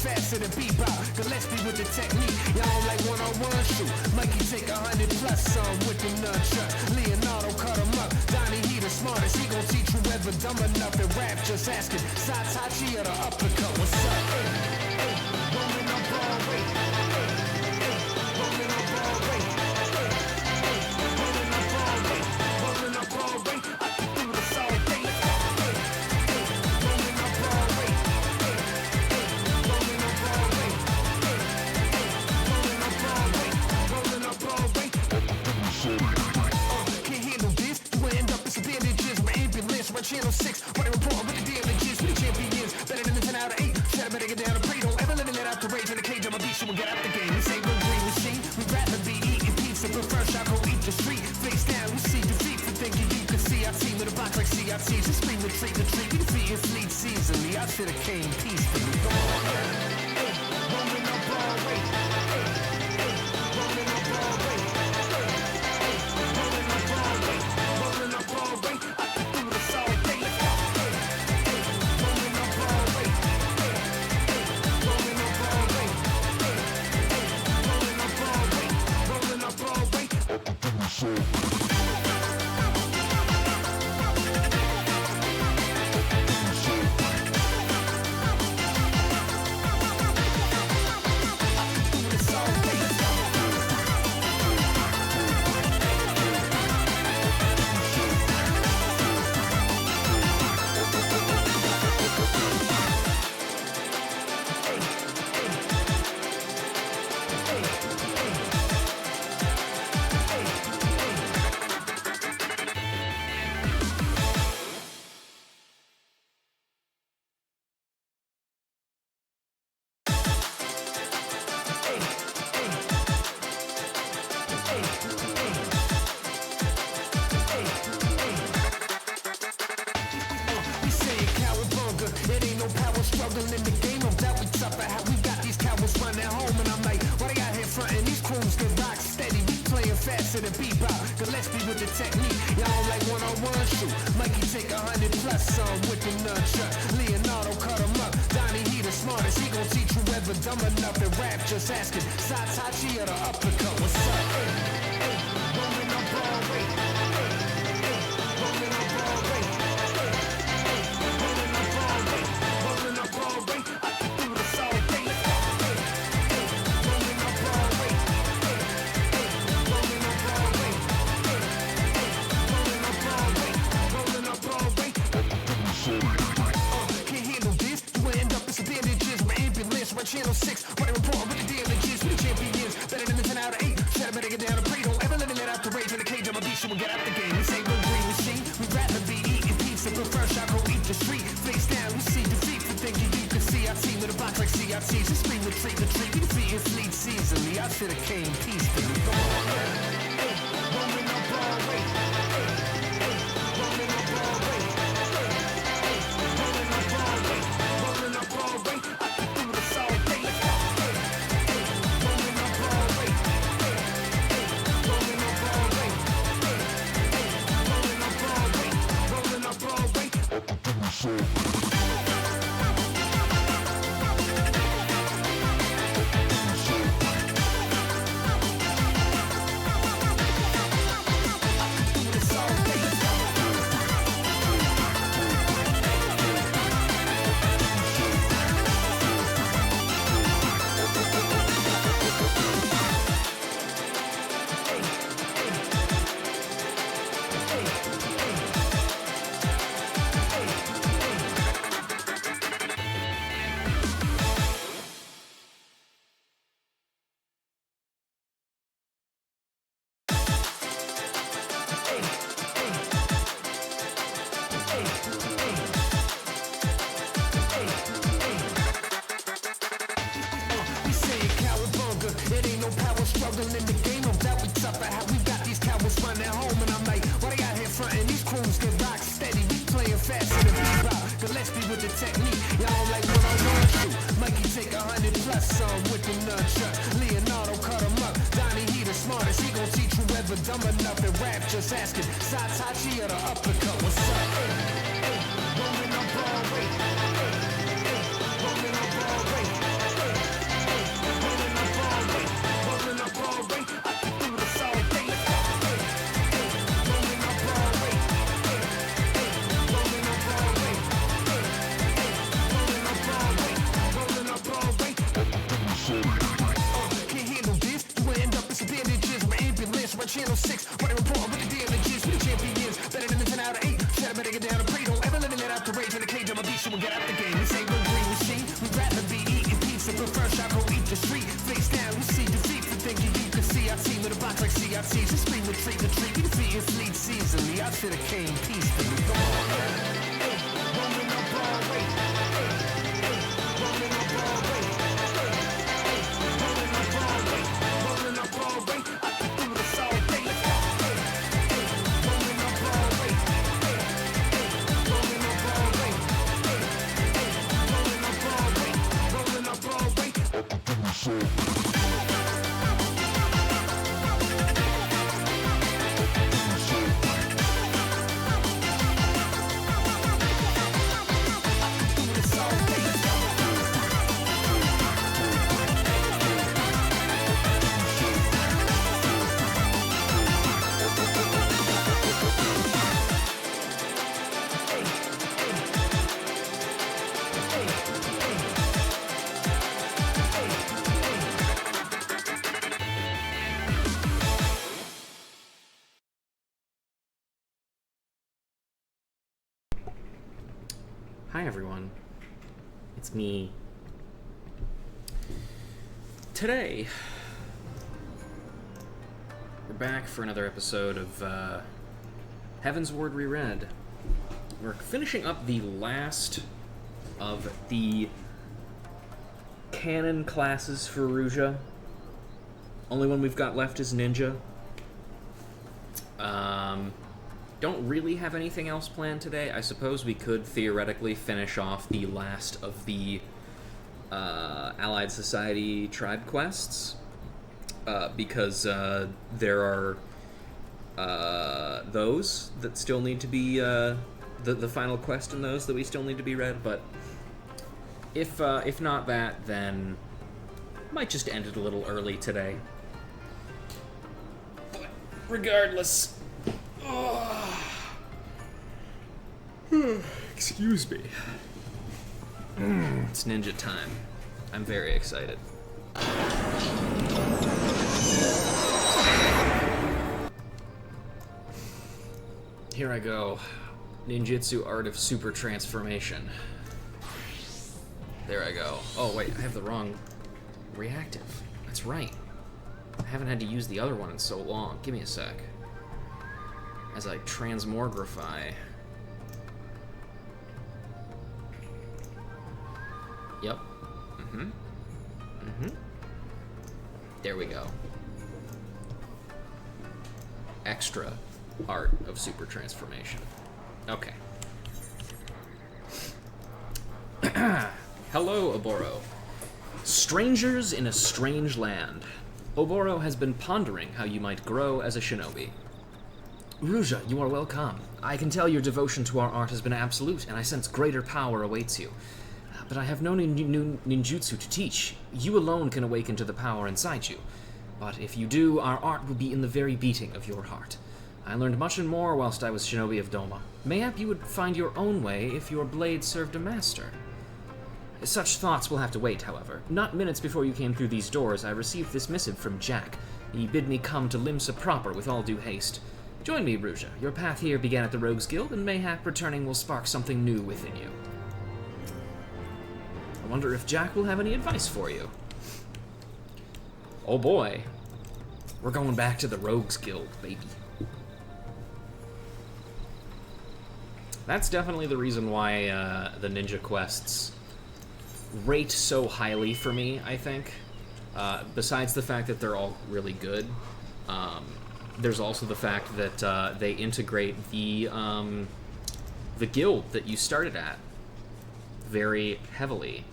faster than bebop. Gillespie with the technique, y'all don't like one-on-one shoot. Mikey take 100 plus some with the nunchuck. Leonardo cut him up. Donnie, he the smartest. He gon' teach you whether dumb enough to rap. Just asking. Satachi or the uppercut. What's up? Rolling up Broadway. Rolling up Broadway. Rolling up Broadway. Rolling up Broadway. I can do this all day. Rolling up Broadway. Rolling up Broadway. Rolling up Broadway. Rolling up Broadway. Can't handle this. You end up in some bandages. My ambulance. Run channel 6. Running report with the damages. We the champions. Better than the 10 out of 8. Shut up, better get down and pray. Don't ever let it let out the rage in the cage. I'm a beast. You will get out the game. This ain't no green machine. We'd rather be eating pizza. But first, I'll go eat the street. Face down. We see defeat for thinking you can see our team in a box like CRTs. Just scream retreat. We defeated fleets easily. I should have came peacefully. Come on, man. Rolling up Broadway. Rolling up Broadway. Rolling up Broadway. Rolling up Broadway. I can do this all day. Rolling up Broadway. Rolling up Broadway. Rolling up Broadway. Rolling up Broadway. I can do this all day. Faster than bebop, Gillespie with the technique. Y'all don't like one-on-one shoot. Mikey take 100 plus some with the nunchuck. Leonardo cut him up. Donnie, he the smartest. He gon' teach you whether dumb enough to rap. Just asking. Satachi or the uppercut. What's up? Rolling up Broadway. Rolling up Broadway. Rolling up Broadway. Rolling up Broadway. I can do this all day. Rolling up Broadway. Rolling up Broadway. Rolling up Broadway. Rolling up Broadway. Can't handle this. You end up in some bandages. My ambulance. Run channel 6. Running report with the damages. We the champions. Better than the 10 out of 8. Shut up, better get down and pray. Don't ever let it let out the rage in the cage. I'm a beast. You will get out the game. This ain't no green machine. We'd rather be eating pizza. But first, I'll go eat the street. Face down. We see defeat for thinking you can see our team in a box like CRTs. Just scream retreat. We defeated fleets easily. I should have came peacefully. Come on, man. Rolling up Broadway. Rolling up Broadway. Rolling up Broadway. Rolling up Broadway. I can do this all day. Rolling up Broadway. Rolling up Broadway. Rolling up Broadway. Rolling up Broadway. I can do this all day. Struggling in the game, no doubt we suffer. How we got these cowards running home, and I'm like, why they out here frontin'? These crews get rock steady. We playing faster than bebop. Gillespie with the technique. Y'all don't like one-on-one shoot. Mikey take 100 plus some with the nunchuck. Leonardo cut him up. Donnie, he the smartest. He gon' teach you whether dumb enough to rap. Just asking. Satachi or the uppercut. What's up? Rolling up Broadway. Rolling up Broadway. out the rage in the cage, I'm a beast, you will get out the game. This ain't no green machine, we'd rather be eating pizza, but first I go eat the street. Face down, you see defeat, for thinking you can see our team with a box like CRTs. Just scream, retreat, retreat, we defeat and fleet seasonally. I should've came peacefully. Come on, rolling up Broadway, rolling up Broadway, rolling up Broadway, rolling up Broadway. I can do this all day. Rolling up Broadway, rolling up Broadway, rolling up Broadway, rolling up Broadway. I can do this all day. Hi everyone, it's me. Today, we're back for another episode of Heavensward Reread. We're finishing up the last of the canon classes for Ruja. Only one we've got left is Ninja. Don't really have anything else planned today. I suppose we could theoretically finish off the last of the Allied Society tribe quests, because there are those that still need to be, the final quest in those that we still need to be read, but if not that, then might just end it a little early today. But regardless... Excuse me. It's ninja time. I'm very excited. Here I go. Ninjutsu Art of Super Transformation. There I go. Oh wait, I have the wrong reactive. That's right. I haven't had to use the other one in so long. Give me a sec. As I transmogrify. Yep. There we go. Extra art of super transformation. Okay. Hello, Oboro. Strangers in a strange land. Oboro has been pondering how you might grow as a shinobi. Ruja, you are welcome. I can tell your devotion to our art has been absolute, and I sense greater power awaits you. But I have no ninjutsu to teach. You alone can awaken to the power inside you. But if you do, our art will be in the very beating of your heart. I learned much and more whilst I was shinobi of Doma. Mayhap you would find your own way if your blade served a master. Such thoughts will have to wait, however. Not minutes before you came through these doors, I received this missive from Jack. He bid me come to Limsa proper with all due haste. Join me, Ruja. Your path here began at the Rogues Guild, and mayhap returning will spark something new within you. I wonder if Jack will have any advice for you. Oh boy. We're going back to the Rogues Guild, baby. That's definitely the reason why the ninja quests rate so highly for me, I think. Besides the fact that they're all really good, there's also the fact that they integrate the guild that you started at very heavily.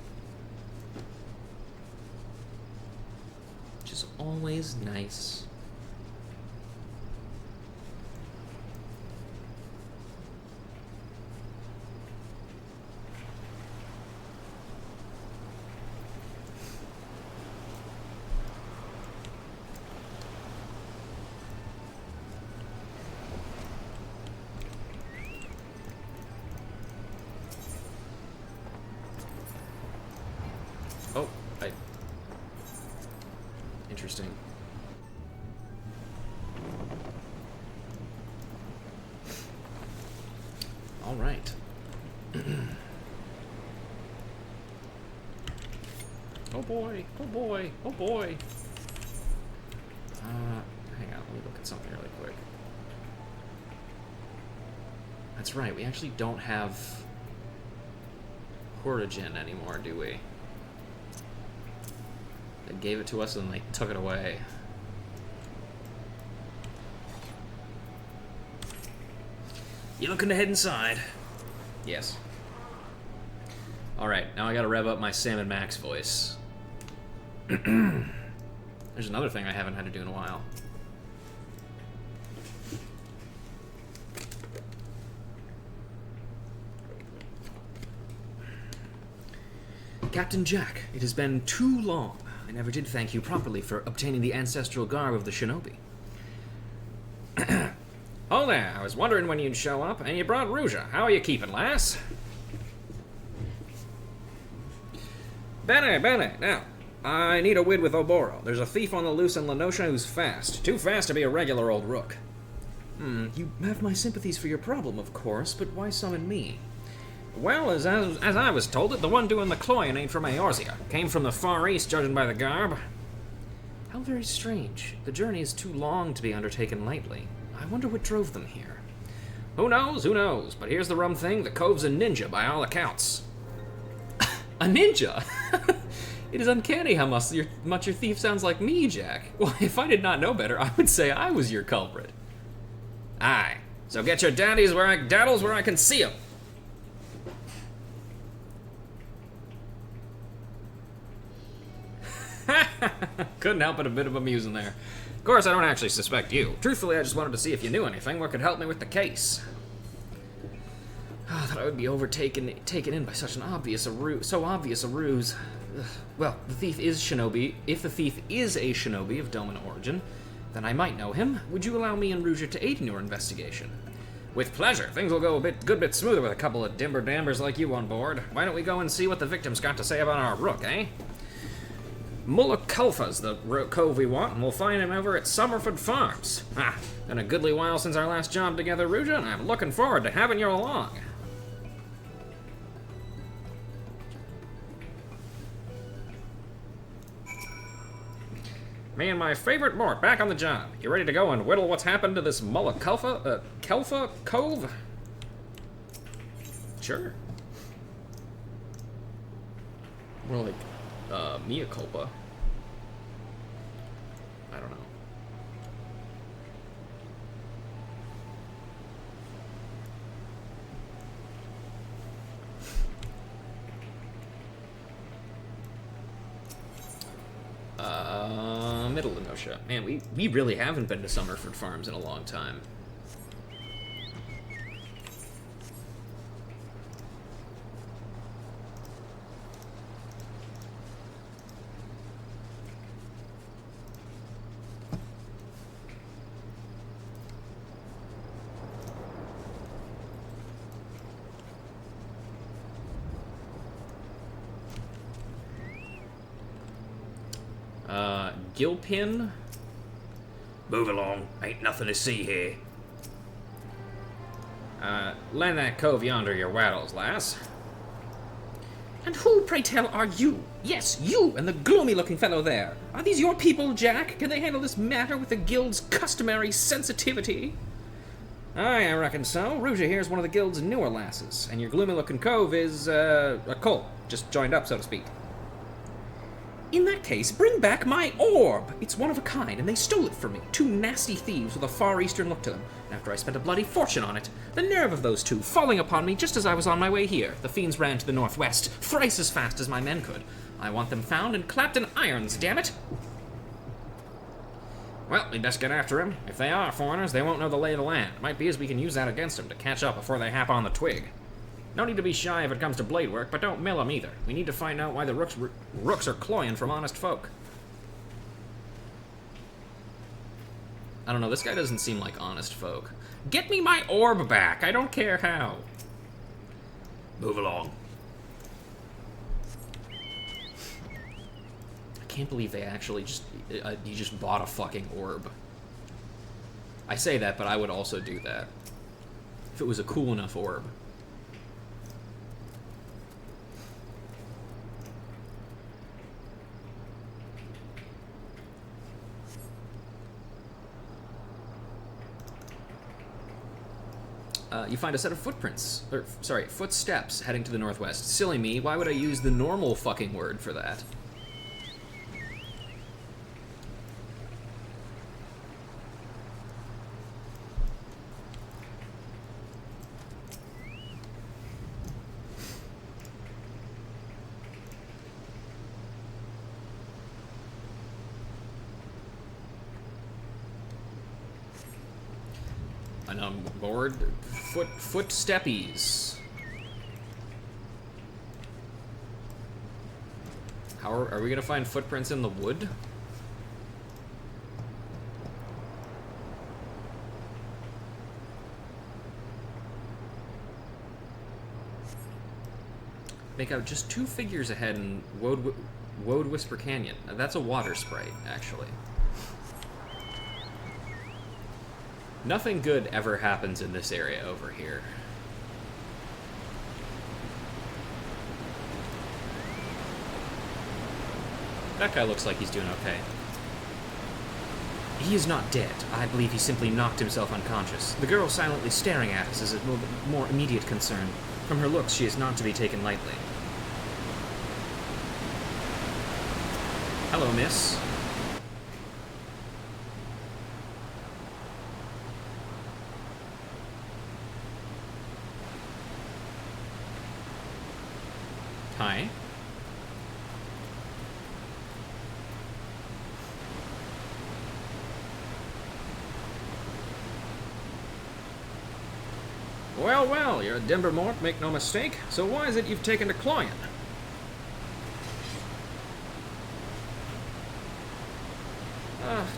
Which is always nice. Oh, interesting. All right. Oh boy, oh boy, oh boy. Hang on, let me look at something really quick. That's right, we actually don't have Hortigen anymore, do we? They gave it to us and they took it away. You looking to head inside? Yes. Alright, now I gotta rev up my Sam and Max voice. There's another thing I haven't had to do in a while. Captain Jack, it has been too long. I never did thank you properly for obtaining the ancestral garb of the shinobi. Oh there, I was wondering when you'd show up, and you brought Ruja. How are you keeping, lass? Bene. Now, I need a wid with Oboro. There's a thief on the loose in Lenosha who's fast. Too fast to be a regular old rook. You have my sympathies for your problem, of course, but why summon me? Well, as I was told it, the one doing the cloying ain't from Eorzea. Came from the Far East, judging by the garb. How very strange. The journey is too long to be undertaken lightly. I wonder what drove them here. Who knows? But here's the rum thing, the Cove's a ninja by all accounts. A ninja? It is uncanny how much your thief sounds like me, Jack. Well, if I did not know better, I would say I was your culprit. Aye. So get your daddles where I can see 'em. Couldn't help but a bit of amusing there. Of course, I don't actually suspect you. Truthfully, I just wanted to see if you knew anything what could help me with the case. That I would be taken in by such an obvious ruse. Ugh. Well, the thief is shinobi. If the thief is a shinobi of Doman origin, then I might know him. Would you allow me and Ruja to aid in your investigation? With pleasure. Things will go a good bit smoother with a couple of dimber-dambers like you on board. Why don't we go and see what the victim's got to say about our rook, eh? Mullah Kulfa's the cove we want, and we'll find him over at Summerford Farms. Been a goodly while since our last job together, Ruja, and I'm looking forward to having you along. Me and my favorite Mort back on the job. You ready to go and whittle what's happened to this Mullah Kulfa Cove? Sure. More like mea culpa. I don't know. Middle of Lenosha. Man, we really haven't been to Summerford Farms in a long time. Gilpin? Move along. Ain't nothing to see here. Lend that cove yonder your wattles, lass. And who, pray tell, are you? Yes, you and the gloomy-looking fellow there. Are these your people, Jack? Can they handle this matter with the guild's customary sensitivity? Aye, I reckon so. Ruja here's one of the guild's newer lasses, and your gloomy-looking cove is, a colt. Just joined up, so to speak. In that case, bring back my orb! It's one of a kind, and they stole it from me. Two nasty thieves with a Far Eastern look to them. And after I spent a bloody fortune on it, the nerve of those two falling upon me just as I was on my way here. The fiends ran to the northwest, thrice as fast as my men could. I want them found and clapped in irons, damn it! Well, we'd best get after him. If they are foreigners, they won't know the lay of the land. Might be as we can use that against them to catch up before they hap on the twig. No need to be shy if it comes to blade work, but don't mill 'em either. We need to find out why the rooks are cloying from honest folk. I don't know, this guy doesn't seem like honest folk. Get me my orb back! I don't care how. Move along. I can't believe they actually you just bought a fucking orb. I say that, but I would also do that. If it was a cool enough orb. you find a set of footprints, or sorry, footsteps heading to the northwest. Silly me, why would I use the normal fucking word for that? And on board, footsteppies. How are we gonna find footprints in the wood? Make out just 2 figures ahead in Woad Whisper Canyon. That's a water sprite, actually. Nothing good ever happens in this area over here. That guy looks like he's doing okay. He is not dead. I believe he simply knocked himself unconscious. The girl silently staring at us is a more immediate concern. From her looks, she is not to be taken lightly. Hello, miss. Hi. Well, well, you're a Denver Mort, make no mistake. So why is it you've taken to cloying?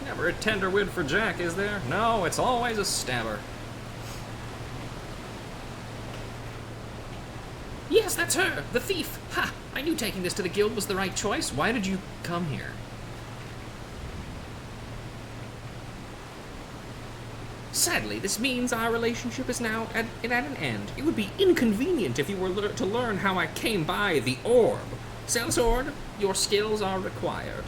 Never a tender wid for Jack, is there? No, it's always a stabber. Yes, that's her, the thief. Ha! I knew taking this to the guild was the right choice. Why did you come here? Sadly, this means our relationship is now at an end. It would be inconvenient if you were to learn how I came by the orb. Sellsword, your skills are required.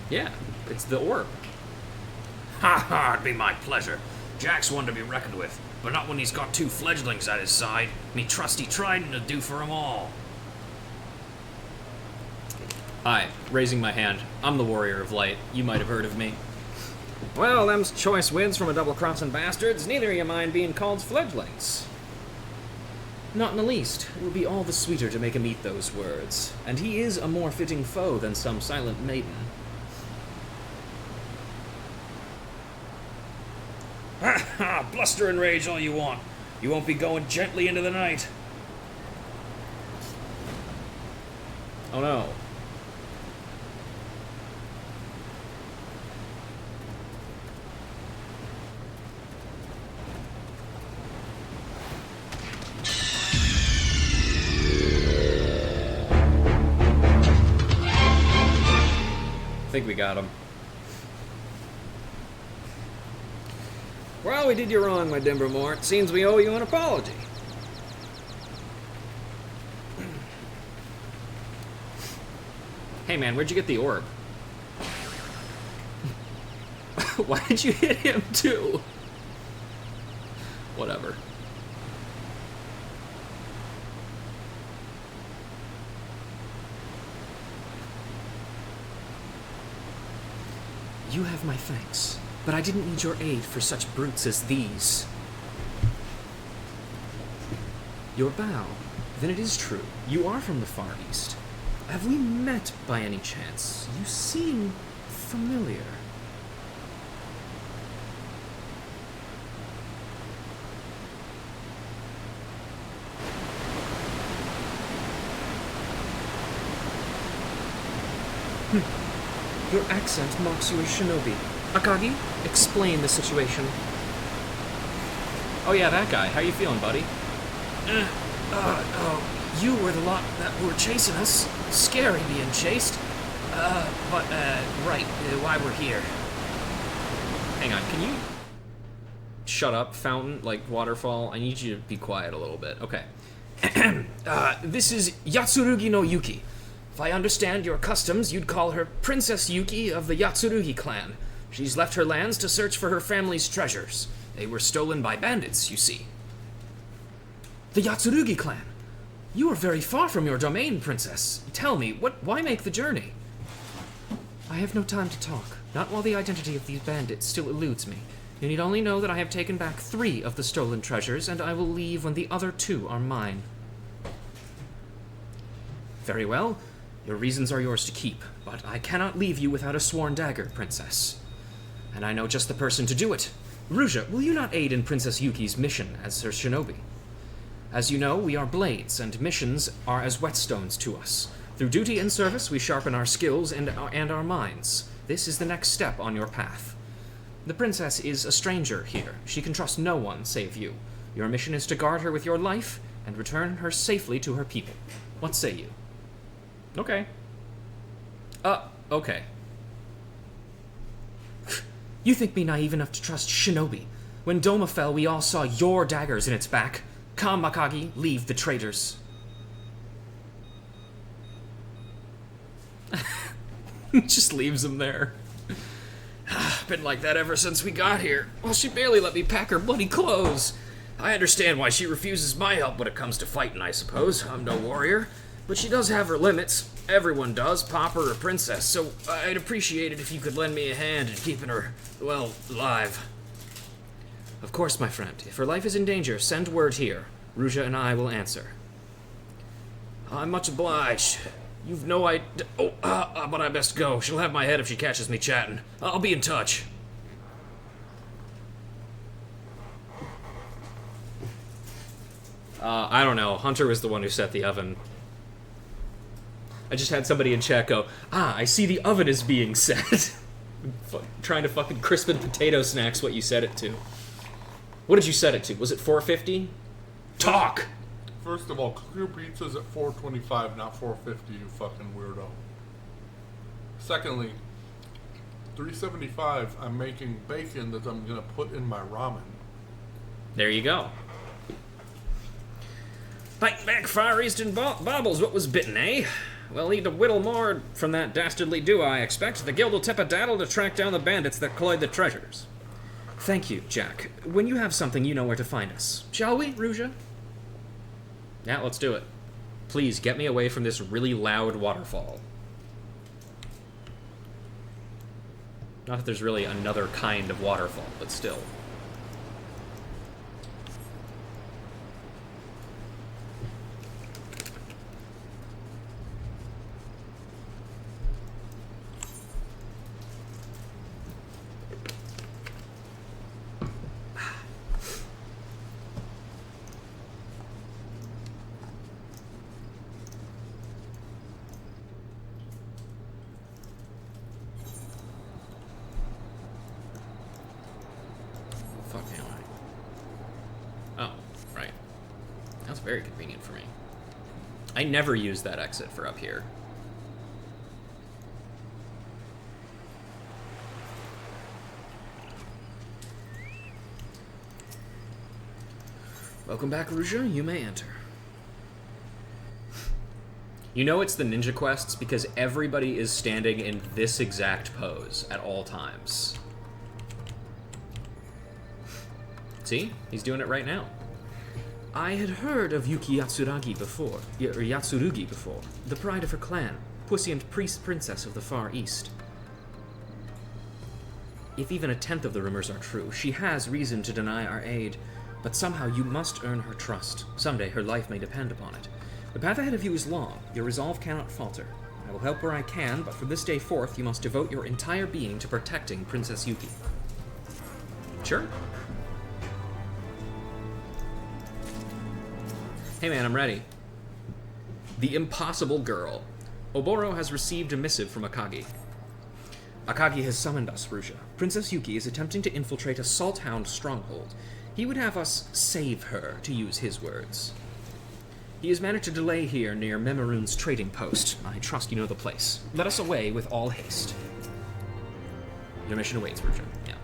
Yeah, it's the orb. Ha ha, it'd be my pleasure. Jack's one to be reckoned with, but not when he's got 2 fledglings at his side. Me trusty trident to do for 'em all. Hi, raising my hand. I'm the Warrior of Light. You might have heard of me. Well, them's choice wins from a double-crossing bastards. Neither of you mind being called fledglings. Not in the least. It would be all the sweeter to make him eat those words. And he is a more fitting foe than some silent maiden. Ha ha, bluster and rage all you want. You won't be going gently into the night. Oh no. I think we got him. Well, we did you wrong, my Denver Mort. Seems we owe you an apology. Hey man, where'd you get the orb? Why did you hit him too? Whatever. You have my thanks, but I didn't need your aid for such brutes as these. Your bow. Then it is true. You are from the Far East. Have we met by any chance? You seem familiar. Your accent marks you as shinobi. Akagi, explain the situation. Oh yeah, that guy. How you feeling, buddy? You were the lot that were chasing us. Scary being chased. Right, why we're here. Hang on, can you shut up, fountain, like waterfall? I need you to be quiet a little bit. Okay. This is Yatsurugi no Yuki. If I understand your customs, you'd call her Princess Yuki of the Yatsurugi clan. She's left her lands to search for her family's treasures. They were stolen by bandits, you see. The Yatsurugi clan? You are very far from your domain, Princess. Tell me, why make the journey? I have no time to talk, not while the identity of these bandits still eludes me. You need only know that I have taken back 3 of the stolen treasures, and I will leave when the other 2 are mine. Very well. Your reasons are yours to keep, but I cannot leave you without a sworn dagger, Princess. And I know just the person to do it. Ruja, will you not aid in Princess Yuki's mission as her shinobi? As you know, we are blades, and missions are as whetstones to us. Through duty and service, we sharpen our skills and our minds. This is the next step on your path. The princess is a stranger here. She can trust no one save you. Your mission is to guard her with your life and return her safely to her people. What say you? Okay. Okay. You think me naive enough to trust shinobi? When Doma fell, we all saw your daggers in its back. Come, Makagi, leave the traitors. Just leaves them there. Been like that ever since we got here. Well, she barely let me pack her bloody clothes. I understand why she refuses my help when it comes to fighting, I suppose. I'm no warrior. But she does have her limits. Everyone does, pauper or princess, so I'd appreciate it if you could lend me a hand in keeping her, well, alive. Of course, my friend. If her life is in danger, send word here. Ruja and I will answer. I'm much obliged. You've no idea. But I best go. She'll have my head if she catches me chatting. I'll be in touch. I don't know. Hunter was the one who set the oven. I just had somebody in chat go, I see the oven is being set. Trying to fucking crispen potato snacks what you set it to. What did you set it to? Was it 450? Talk! First of all, cook your pizzas at 425, not 450, you fucking weirdo. Secondly, 375, I'm making bacon that I'm gonna put in my ramen. There you go. Fight back, Far Eastern baubles, what was bitten, eh? Well, need to whittle more from that dastardly dew, I expect. The guild will tip a daddle to track down the bandits that cloyed the treasures. Thank you, Jack. When you have something, you know where to find us. Shall we, Ruja? Yeah, let's do it. Please, get me away from this really loud waterfall. Not that there's really another kind of waterfall, but still. Very convenient for me. I never use that exit for up here. Welcome back, Ruja. You may enter. You know it's the ninja quests because everybody is standing in this exact pose at all times. See? He's doing it right now. I had heard of Yuki Yatsurugi before, the pride of her clan, puissant princess of the Far East. If even a tenth of the rumors are true, she has reason to deny our aid, but somehow you must earn her trust. Someday her life may depend upon it. The path ahead of you is long. Your resolve cannot falter. I will help where I can, but from this day forth, you must devote your entire being to protecting Princess Yuki. Sure. Hey man, I'm ready. The Impossible Girl. Oboro has received a missive from Akagi. Akagi has summoned us, Ruja. Princess Yuki is attempting to infiltrate a Salthound stronghold. He would have us save her, to use his words. He has managed to delay here near Memorune's trading post. I trust you know the place. Let us away with all haste. Your mission awaits, Ruja. Yeah.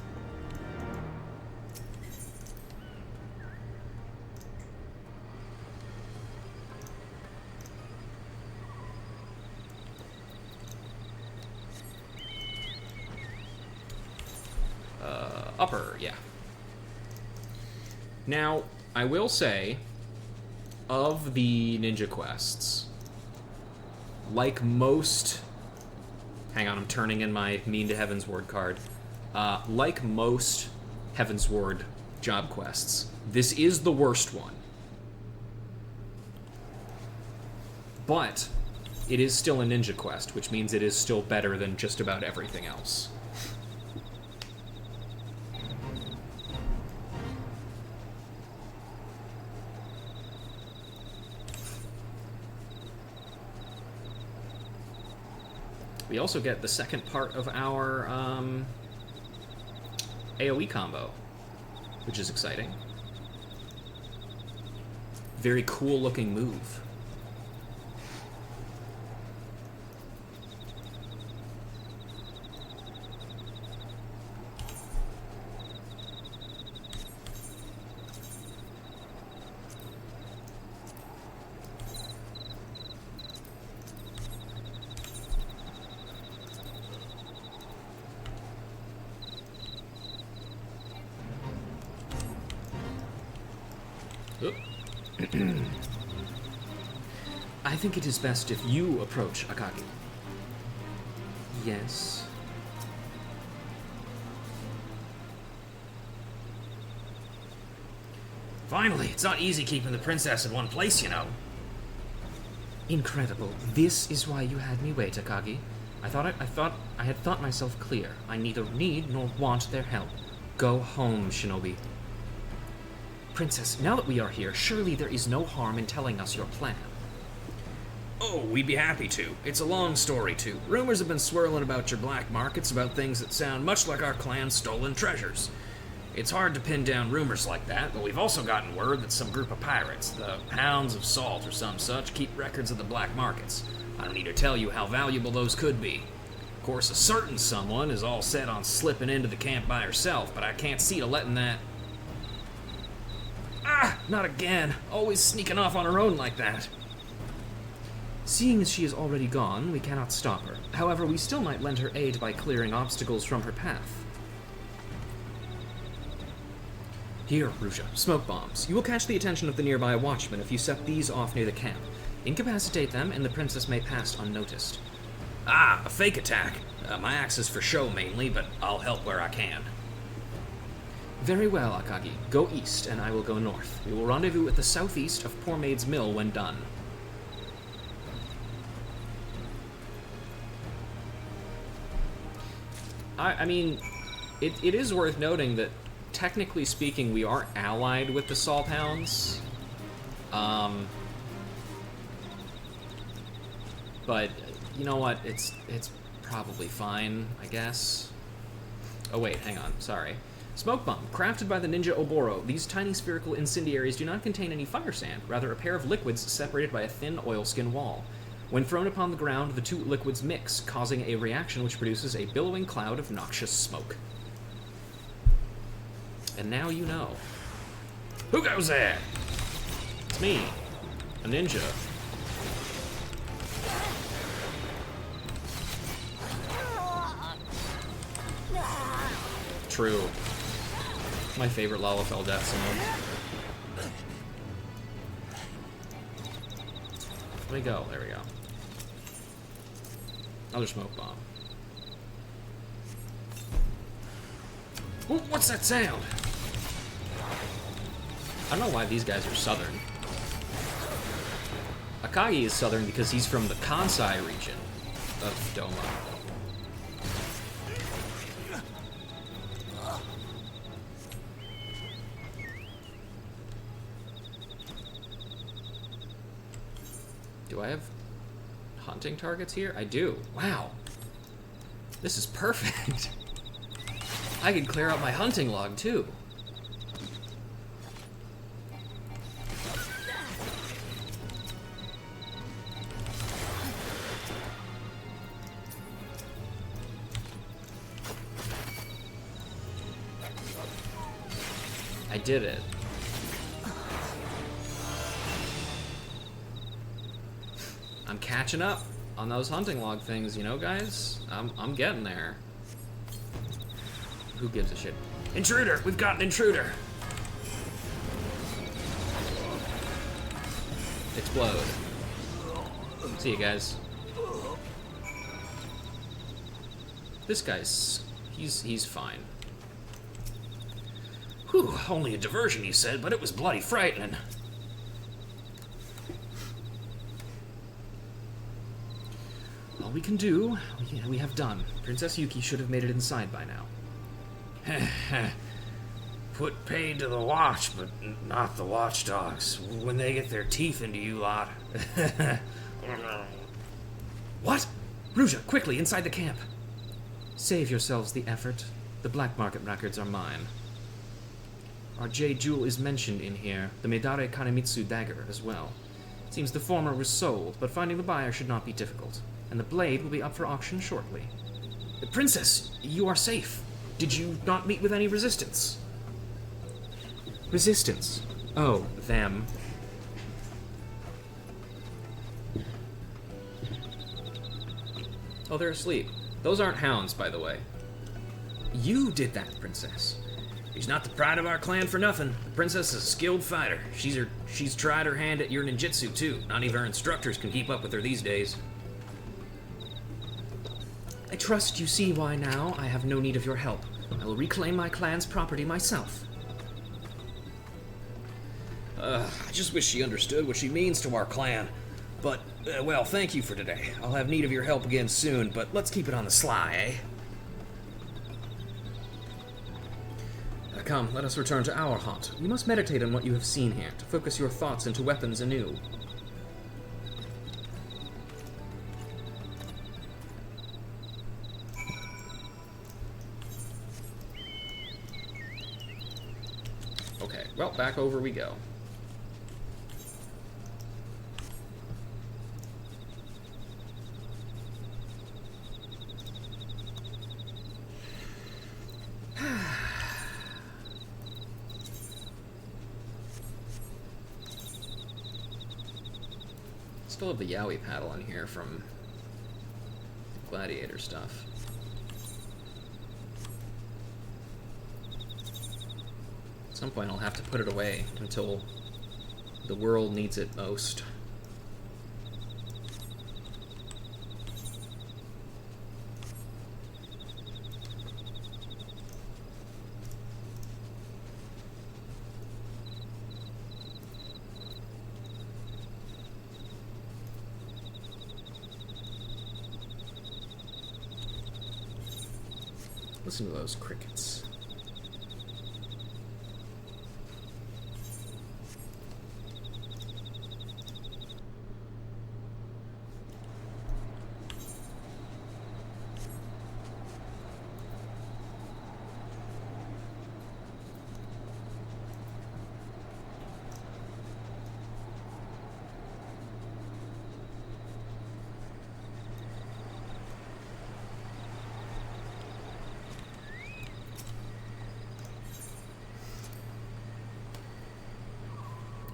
Yeah. Now, I will say, of the ninja quests, like most... Hang on, I'm turning in my Mean to Heavensward card. Like most Heavensward job quests, this is the worst one. But it is still a ninja quest, which means it is still better than just about everything else. We also get the second part of our AoE combo, which is exciting. Very cool looking move. I think it is best if you approach Akagi. Yes. Finally, it's not easy keeping the princess in one place, you know. Incredible. This is why you had me wait, Akagi. I had thought myself clear. I neither need nor want their help. Go home, Shinobi. Princess, now that we are here, surely there is no harm in telling us your plan. Oh, we'd be happy to. It's a long story, too. Rumors have been swirling about your black markets about things that sound much like our clan's stolen treasures. It's hard to pin down rumors like that, but we've also gotten word that some group of pirates, the Hounds of Salt or some such, keep records of the black markets. I don't need to tell you how valuable those could be. Of course, a certain someone is all set on slipping into the camp by herself, but I can't see to letting that... Ah! Not again! Always sneaking off on her own like that. Seeing as she is already gone, we cannot stop her. However, we still might lend her aid by clearing obstacles from her path. Here, Ruja, smoke bombs. You will catch the attention of the nearby watchmen if you set these off near the camp. Incapacitate them, and the princess may pass unnoticed. Ah, a fake attack. My axe is for show mainly, but I'll help where I can. Very well, Akagi. Go east, and I will go north. We will rendezvous at the southeast of Poor Maid's Mill when done. I mean, it is worth noting that, technically speaking, we are allied with the Salt Hounds. But, you know what? It's probably fine, I guess. Oh wait, hang on, sorry. Smoke bomb. Crafted by the ninja Oboro, these tiny spherical incendiaries do not contain any fire sand, rather a pair of liquids separated by a thin oilskin wall. When thrown upon the ground, the two liquids mix, causing a reaction which produces a billowing cloud of noxious smoke. And now you know. Who goes there? It's me, a ninja. True. My favorite Lalafell death summon. Where'd he go? There we go. Another smoke bomb. Ooh, what's that sound? I don't know why these guys are southern. Akagi is southern because he's from the Kansai region of Doma. Do I have hunting targets here? I do. Wow. This is perfect. I can clear out my hunting log, too. I did it. I'm catching up on those hunting log things, you know, guys? I'm getting there. Who gives a shit? Intruder! We've got an intruder! Explode. See you guys. This guy's... he's fine. Whew, only a diversion, you said, but it was bloody frightening. All we can do, we have done. Princess Yuki should have made it inside by now. Put paid to the watch, but not the watchdogs. When they get their teeth into you lot. What? Ruja, quickly, inside the camp. Save yourselves the effort. The black market records are mine. Our jade jewel is mentioned in here, the Medare Kanemitsu dagger as well. Seems the former was sold, but finding the buyer should not be difficult, and the blade will be up for auction shortly. Princess, you are safe. Did you not meet with any resistance? Resistance? Oh, them. Oh, they're asleep. Those aren't hounds, by the way. You did that, Princess. She's not the pride of our clan for nothing. The princess is a skilled fighter. She's tried her hand at your ninjutsu, too. Not even her instructors can keep up with her these days. I trust you see why now I have no need of your help. I will reclaim my clan's property myself. I just wish she understood what she means to our clan. But, well, thank you for today. I'll have need of your help again soon, but let's keep it on the sly, eh? Come, let us return to our hunt. You must meditate on what you have seen here, to focus your thoughts into weapons anew. Okay, well, back over we go. Still have the Yowie paddle in here from the gladiator stuff. At some point I'll have to put it away until the world needs it most. Listen to those crickets.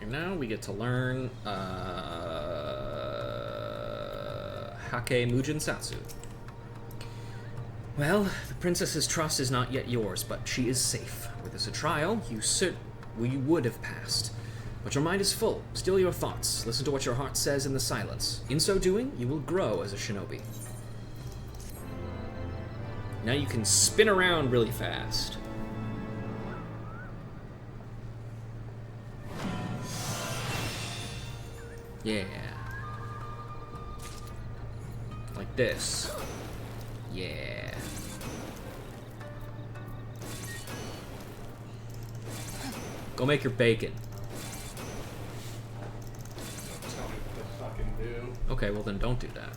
Now we get to learn Hake Mujin Satsu. Well, the princess's trust is not yet yours, but she is safe. Were this a trial, you would have passed. But your mind is full. Still your thoughts. Listen to what your heart says in the silence. In so doing, you will grow as a shinobi. Now you can spin around really fast. Yeah. Like this. Yeah. Go make your bacon. Tell me what to fucking do. Okay, well then don't do that.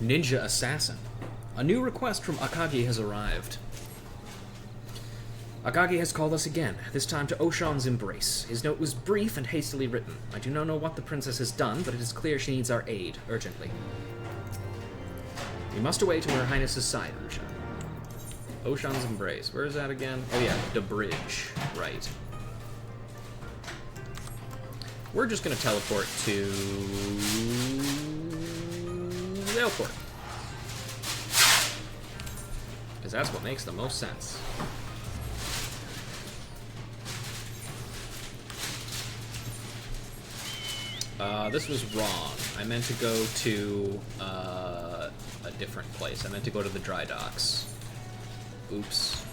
Ninja Assassin. A new request from Akagi has arrived. Akagi has called us again, this time to Oshan's embrace. His note was brief and hastily written. I do not know what the princess has done, but it is clear she needs our aid, urgently. We must away to Her Highness's side, Rusha. Oshan's embrace. Where is that again? Oh yeah, the bridge. Right. We're just gonna teleport to the airport. As that's what makes the most sense. This was wrong. I meant to go to a different place. I meant to go to the dry docks. Oops.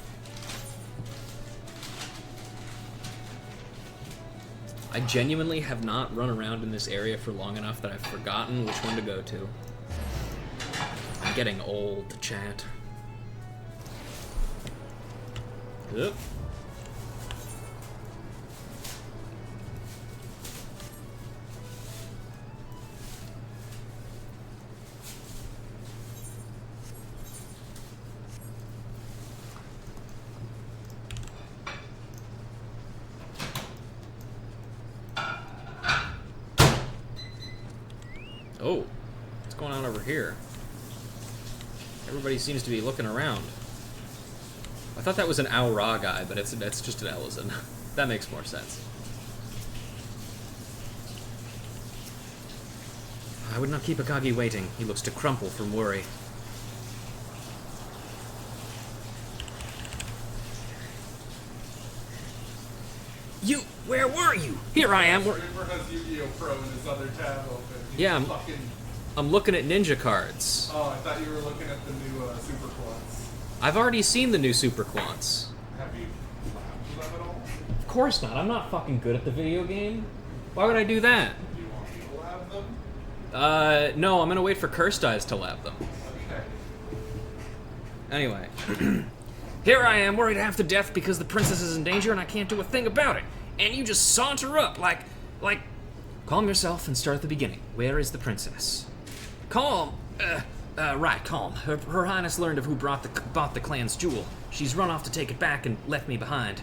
I genuinely have not run around in this area for long enough that I've forgotten which one to go to. I'm getting old, chat. Yep. Oh, what's going on over here? Everybody seems to be looking around. I thought that was an Aura guy, but it's just an Ellison. That makes more sense. I would not keep Akagi waiting. He looks to crumple from worry. You, where were you? Here I am. Reaper has Yu-Gi-Oh! Pro in his other tab open. He's Yeah, fucking... I'm looking at ninja cards. Oh, I thought you were looking at the new Super Quads. I've already seen the new Super Quants. Have you laughed at them at all? Of course not. I'm not fucking good at the video game. Why would I do that? Do you want me to lab them? No, I'm gonna wait for Cursed Eyes to lab them. Okay. Anyway. Here I am, worried half to death because the princess is in danger and I can't do a thing about it. And you just saunter up like... Calm yourself and start at the beginning. Where is the princess? Calm. Right, calm. Her Highness learned of who bought the clan's jewel. She's run off to take it back and left me behind.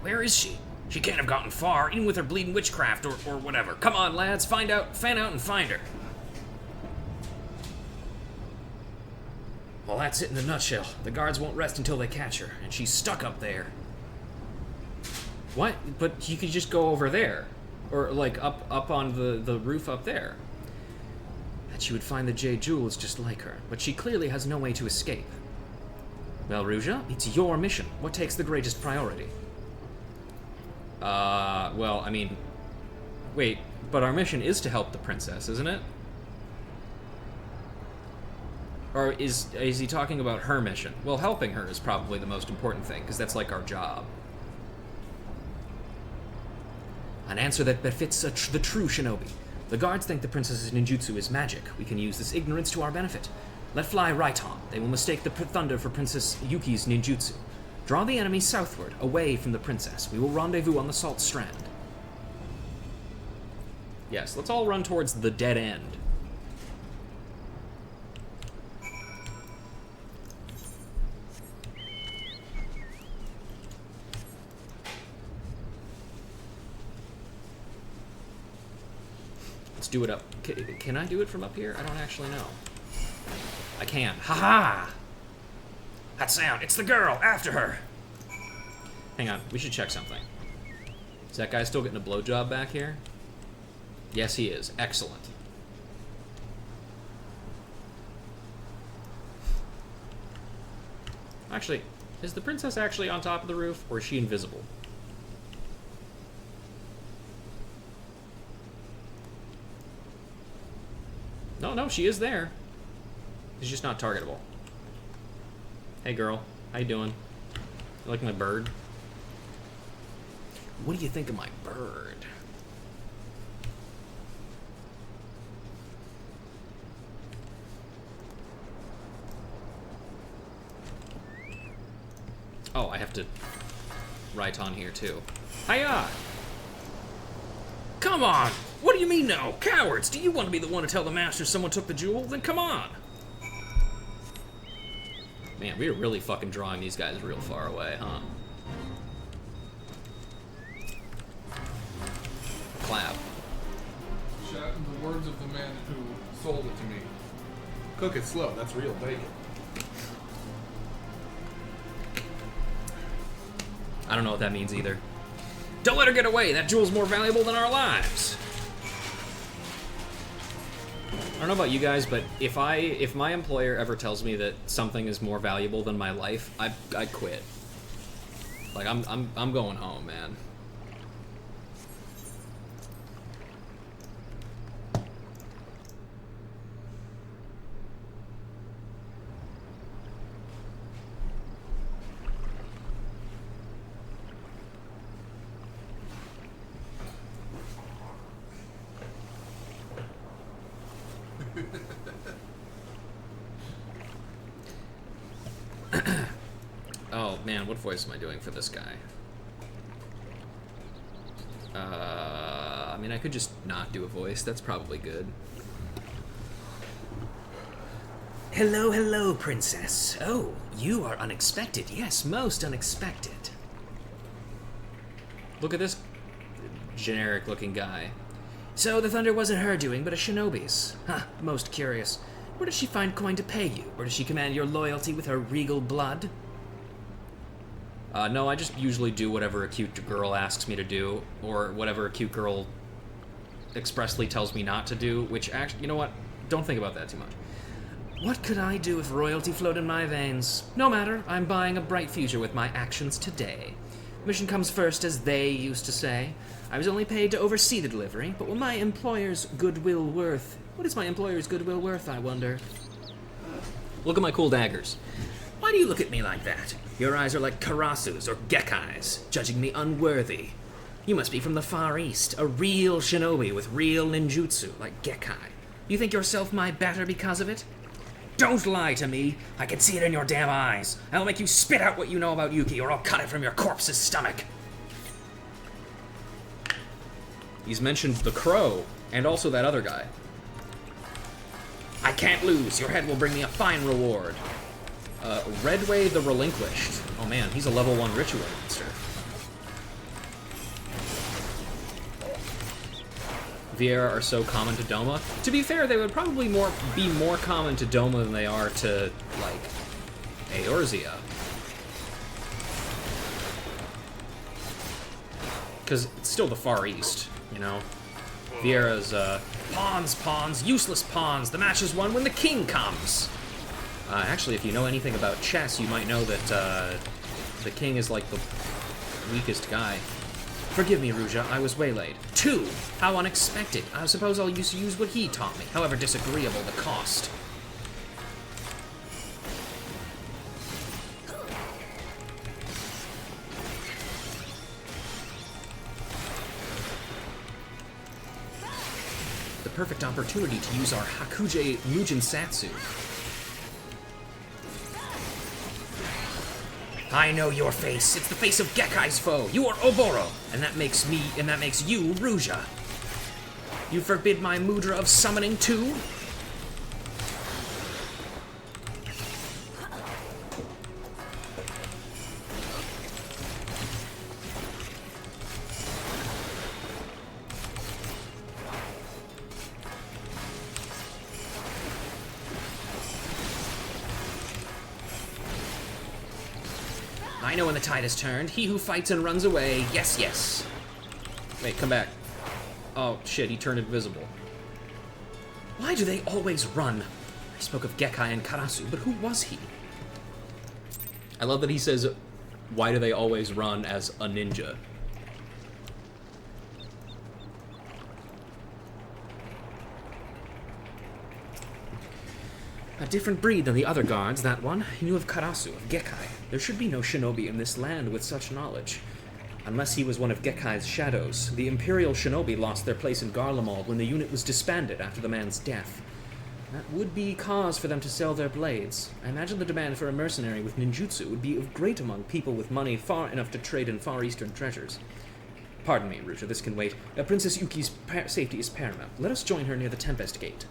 Where is she? She can't have gotten far, even with her bleeding witchcraft or whatever. Come on, lads, fan out and find her. Well, that's it in a nutshell. The guards won't rest until they catch her, and she's stuck up there. What? But you could just go over there. Or, like, up on the roof up there. And she would find the Jade Jewel is just like her, but she clearly has no way to escape. Well, Ruja, it's your mission. What takes the greatest priority? Well, I mean... Wait, but our mission is to help the princess, isn't it? Or is he talking about her mission? Well, helping her is probably the most important thing, because that's like our job. An answer that befits the true shinobi. The guards think the princess's ninjutsu is magic. We can use this ignorance to our benefit. Let fly right on. They will mistake the thunder for Princess Yuki's ninjutsu. Draw the enemy southward, away from the princess. We will rendezvous on the Salt Strand. Yes, let's all run towards the dead end. Let's do it up. Can I do it from up here? I don't actually know. I can. Ha-ha! That sound, it's the girl, after her! Hang on, we should check something. Is that guy still getting a blowjob back here? Yes, he is. Excellent. Actually, is the princess actually on top of the roof, or is she invisible? No, she is there. She's just not targetable. Hey girl, how you doing? You like my bird? What do you think of my bird? Oh, I have to write on here too. Hiya! Come on! What do you mean no? Cowards! Do you want to be the one to tell the master someone took the jewel? Then come on! Man, we are really fucking drawing these guys real far away, huh? Clap. Chat in the words of the man who sold it to me. Cook it slow, that's real bacon. I don't know what that means either. Don't let her get away! That jewel's more valuable than our lives! I don't know about you guys, but if my employer ever tells me that something is more valuable than my life, I'd quit. Like I'm going home, man. Oh man, what voice am I doing for this guy? I mean, I could just not do a voice. That's probably good. Hello, hello, princess. Oh, you are unexpected. Yes, most unexpected. Look at this generic-looking guy. So the thunder wasn't her doing, but a shinobi's. Huh, most curious. Where does she find coin to pay you? Or does she command your loyalty with her regal blood? No, I just usually do whatever a cute girl asks me to do, or whatever a cute girl expressly tells me not to do, which actually, you know what? Don't think about that too much. What could I do if royalty flowed in my veins? No matter, I'm buying a bright future with my actions today. Mission comes first, as they used to say. I was only paid to oversee the delivery, but will my employer's goodwill worth? What is my employer's goodwill worth, I wonder? Look at my cool daggers. Why do you look at me like that? Your eyes are like Karasu's or Gekai's, judging me unworthy. You must be from the Far East, a real shinobi with real ninjutsu, like Gekai. You think yourself my better because of it? Don't lie to me. I can see it in your damn eyes. I'll make you spit out what you know about Yuki, or I'll cut it from your corpse's stomach. He's mentioned the Crow, and also that other guy. I can't lose. Your head will bring me a fine reward. Redway the Relinquished. Oh man, he's a level 1 ritual monster. Vieira are so common to Doma. To be fair, they would probably be more common to Doma than they are to, like, Eorzea. Because it's still the Far East, you know? Vieira's, pawns, useless pawns. The match is won when the king comes. Actually, if you know anything about chess, you might know that, the king is, like, the weakest guy. Forgive me, Ruja, I was waylaid. 2! How unexpected. I suppose I'll use what he taught me, however disagreeable the cost. The perfect opportunity to use our Hakuje Mujinsatsu. I know your face. It's the face of Gekai's foe. You are Oboro, and that makes you Ruja. You forbid my mudra of summoning too? I know when the tide has turned. He who fights and runs away. Yes, yes. Wait, come back. Oh, shit, he turned invisible. Why do they always run? I spoke of Gekai and Karasu, but who was he? I love that he says, why do they always run as a ninja? A different breed than the other guards, that one. He knew of Karasu, of Gekai. There should be no shinobi in this land with such knowledge. Unless he was one of Gekai's shadows. The Imperial shinobi lost their place in Garlemald when the unit was disbanded after the man's death. That would be cause for them to sell their blades. I imagine the demand for a mercenary with ninjutsu would be of great among people with money far enough to trade in Far Eastern treasures. Pardon me, Ruja, this can wait. Princess Yuki's safety is paramount. Let us join her near the Tempest Gate.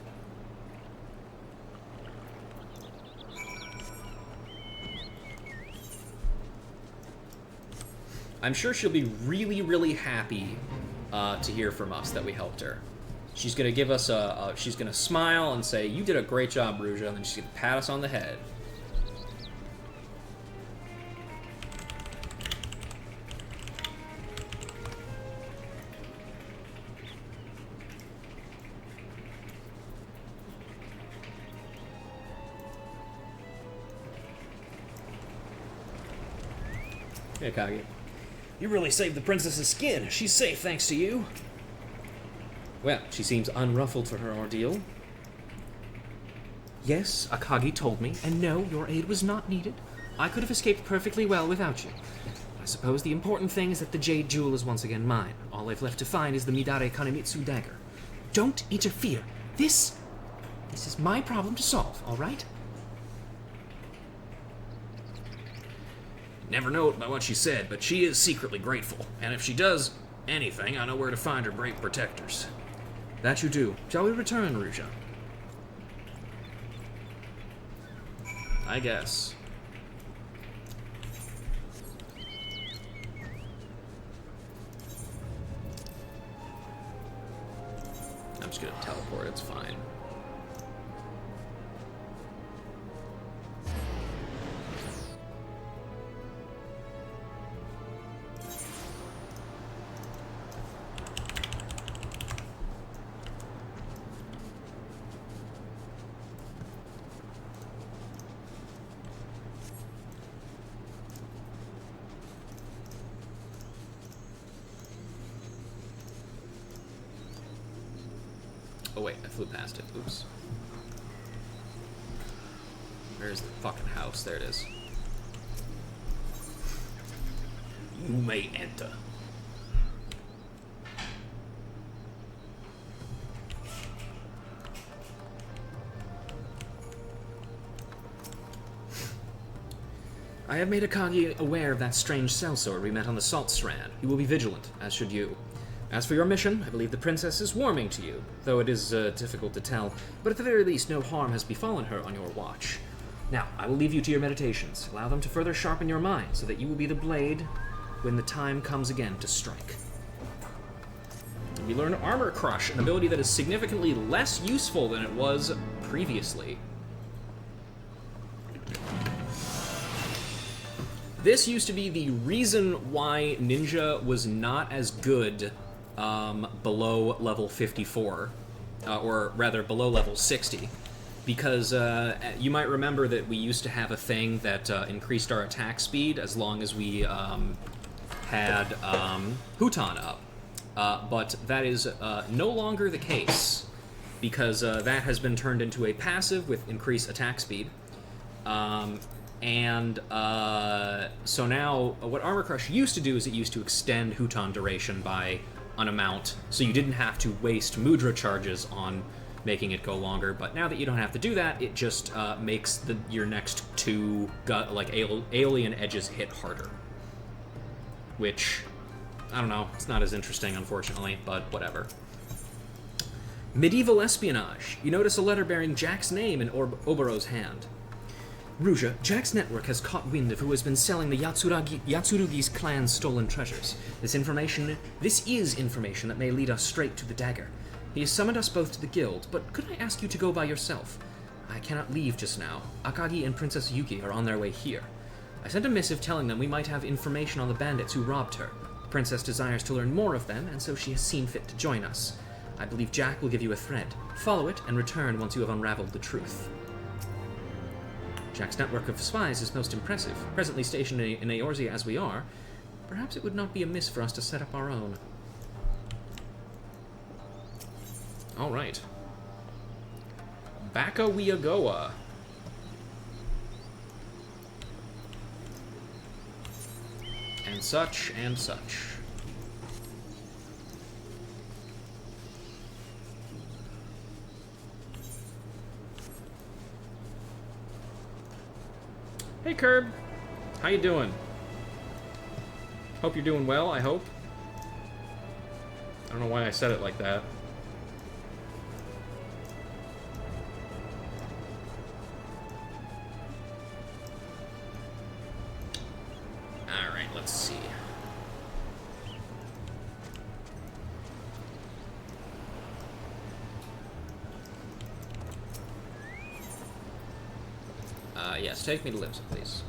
I'm sure she'll be really, really happy to hear from us that we helped her. She's gonna give us she's gonna smile and say, "You did a great job, Ruja," and then she's gonna pat us on the head. Hey, Kagi. You really saved the princess's skin. She's safe thanks to you. Well, she seems unruffled for her ordeal. Yes, Akagi told me, and no, your aid was not needed. I could have escaped perfectly well without you. I suppose the important thing is that the Jade Jewel is once again mine. All I've left to find is the Midare Kanemitsu dagger. Don't interfere. This is my problem to solve, all right? Never know it by what she said, but she is secretly grateful. And if she does anything, I know where to find her brave protectors. That you do. Shall we return, Ruja? I guess. I'm just gonna teleport, it's fine. Oh wait, I flew past it. Oops. Where's the fucking house? There it is. You may enter. I have made Akagi aware of that strange sellsword we met on the Salt Strand. He will be vigilant, as should you. As for your mission, I believe the princess is warming to you, though it is difficult to tell, but at the very least no harm has befallen her on your watch. Now, I will leave you to your meditations. Allow them to further sharpen your mind, so that you will be the blade when the time comes again to strike. We learn Armor Crush, an ability that is significantly less useful than it was previously. This used to be the reason why Ninja was not as good below level 54, or rather below level 60, because you might remember that we used to have a thing that increased our attack speed as long as we had Huton up, but that is no longer the case, because that has been turned into a passive with increased attack speed. So now, what Armor Crush used to do is it used to extend Huton duration by an amount, so you didn't have to waste Mudra charges on making it go longer, but now that you don't have to do that, it just makes your next two alien edges hit harder. Which, I don't know, it's not as interesting, unfortunately, but whatever. Medieval espionage. You notice a letter bearing Jack's name in Oboro's hand. Ruja, Jack's network has caught wind of who has been selling the Yatsurugi's clan's stolen treasures. This is information that may lead us straight to the dagger. He has summoned us both to the guild, but could I ask you to go by yourself? I cannot leave just now. Akagi and Princess Yuki are on their way here. I sent a missive telling them we might have information on the bandits who robbed her. The princess desires to learn more of them, and so she has seen fit to join us. I believe Jack will give you a thread. Follow it and return once you have unraveled the truth. Jack's network of spies is most impressive. Presently stationed in Eorzea as we are, perhaps it would not be amiss for us to set up our own. Alright. Bakawiagoa. And such, and such. Hey, Curb. How you doing? Hope you're doing well, I hope. I don't know why I said it like that. Alright, let's see. Yes, take me to Limsa, please.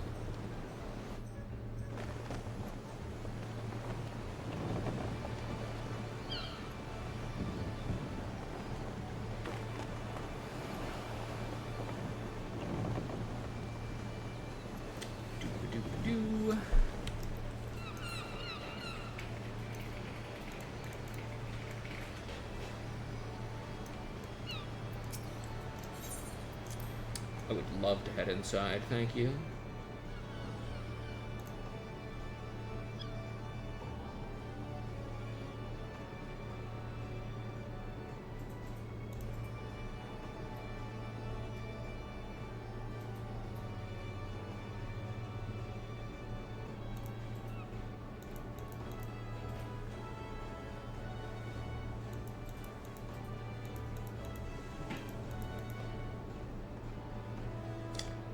I would love to head inside, thank you.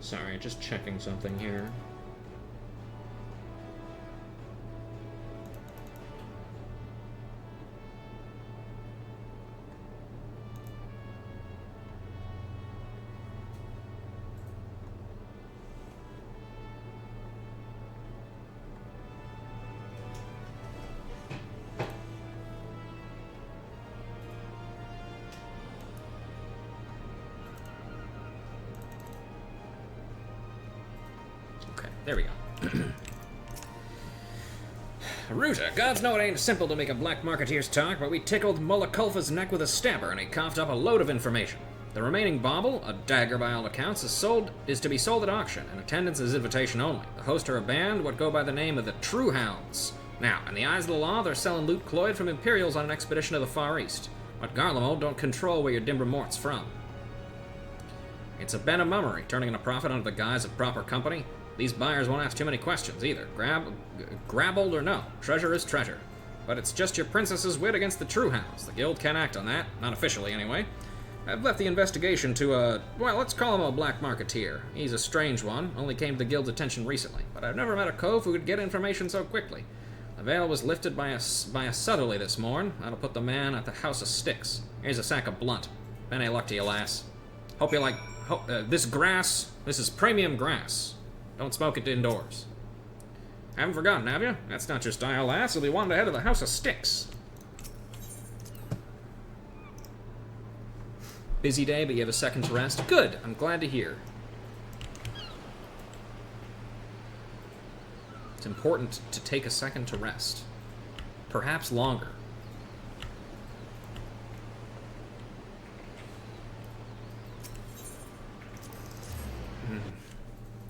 Sorry, just checking something here. There we go. Ruta, gods know it ain't simple to make a black marketeer's talk, but we tickled Mullah Kulfa's neck with a stabber, and he coughed up a load of information. The remaining bauble, a dagger by all accounts, is to be sold at auction, and attendance is invitation only. The host are a band what go by the name of the True Hounds. Now, in the eyes of the law, they're selling loot cloyed from Imperials on an expedition to the Far East. But Garlemald don't control where your Dimber Mort's from. It's a ben of mummery, turning in a profit under the guise of proper company. These buyers won't ask too many questions, either. Grabbled or no, treasure is treasure. But it's just your princess's wit against the True Hounds. The guild can't act on that, not officially anyway. I've left the investigation to well, let's call him a black marketeer. He's a strange one, only came to the guild's attention recently. But I've never met a cove who could get information so quickly. The veil was lifted by a southerly this morn. That'll put the man at the House of Sticks. Here's a sack of blunt. Been a luck to you, lass. Hope you like... this grass, this is premium grass. Don't smoke it indoors. Haven't forgotten, have you? That's not your style, lass. You'll be wanted ahead of the House of Sticks. Busy day, but you have a second to rest? Good. I'm glad to hear. It's important to take a second to rest. Perhaps longer.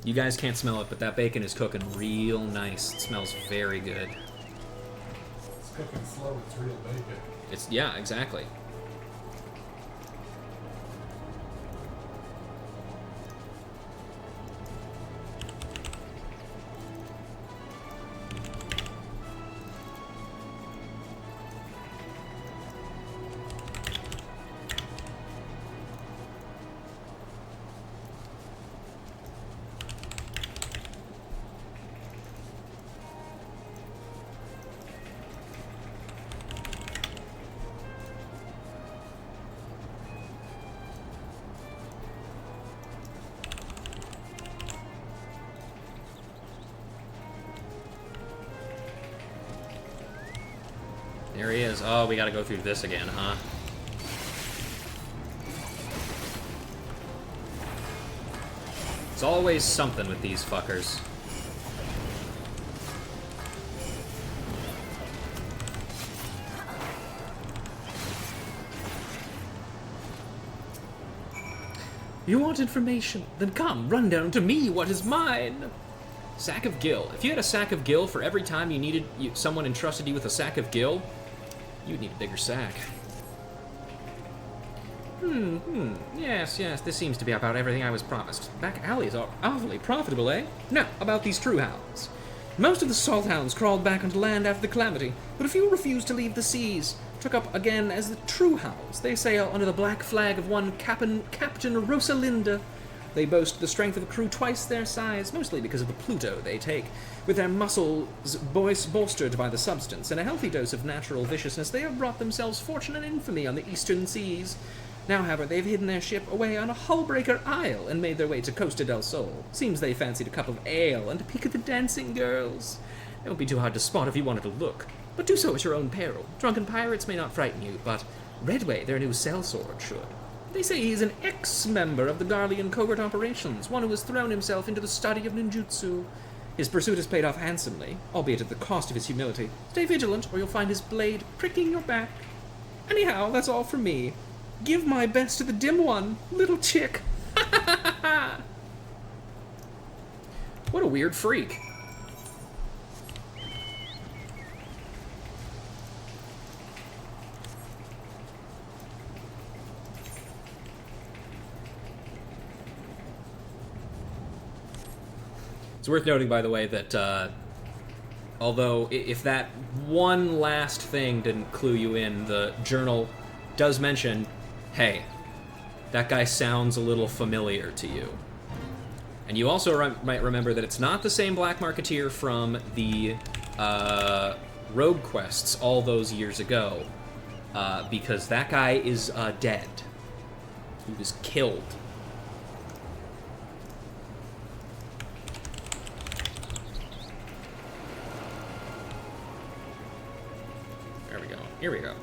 You guys can't smell it, but that bacon is cooking real nice. It smells very good. It's cooking slow, it's real bacon. Yeah, exactly. There he is. Oh, we gotta go through this again, huh? It's always something with these fuckers. You want information? Then come, run down to me what is mine! Sack of gill. If you had a sack of gill for every time someone entrusted you with a sack of gill, you'd need a bigger sack. Yes, this seems to be about everything I was promised. Back alleys are awfully profitable, eh? Now, about these True Hounds. Most of the Salt Hounds crawled back onto land after the calamity, but a few refused to leave the seas. Took up again as the True Hounds. They sail under the black flag of one Captain Rosalinda. They boast the strength of a crew twice their size, mostly because of the Pluto they take. With their muscles bolstered by the substance and a healthy dose of natural viciousness, they have brought themselves fortune and infamy on the eastern seas. Now, however, they've hidden their ship away on a hull-breaker isle and made their way to Costa del Sol. Seems they fancied a cup of ale and a peek at the dancing girls. It won't be too hard to spot if you wanted to look, but do so at your own peril. Drunken pirates may not frighten you, but Redway, their new sellsword, should. They say he is an ex-member of the Garlean covert operations, one who has thrown himself into the study of ninjutsu. His pursuit has paid off handsomely, albeit at the cost of his humility. Stay vigilant, or you'll find his blade pricking your back. Anyhow, that's all from me. Give my best to the dim one, little chick. Ha ha ha ha! What a weird freak. It's worth noting, by the way, that although if that one last thing didn't clue you in, the journal does mention, hey, that guy sounds a little familiar to you. And you also might remember that it's not the same Black Marketeer from the Rogue quests all those years ago, because that guy is dead. He was killed. There we go. Here we go.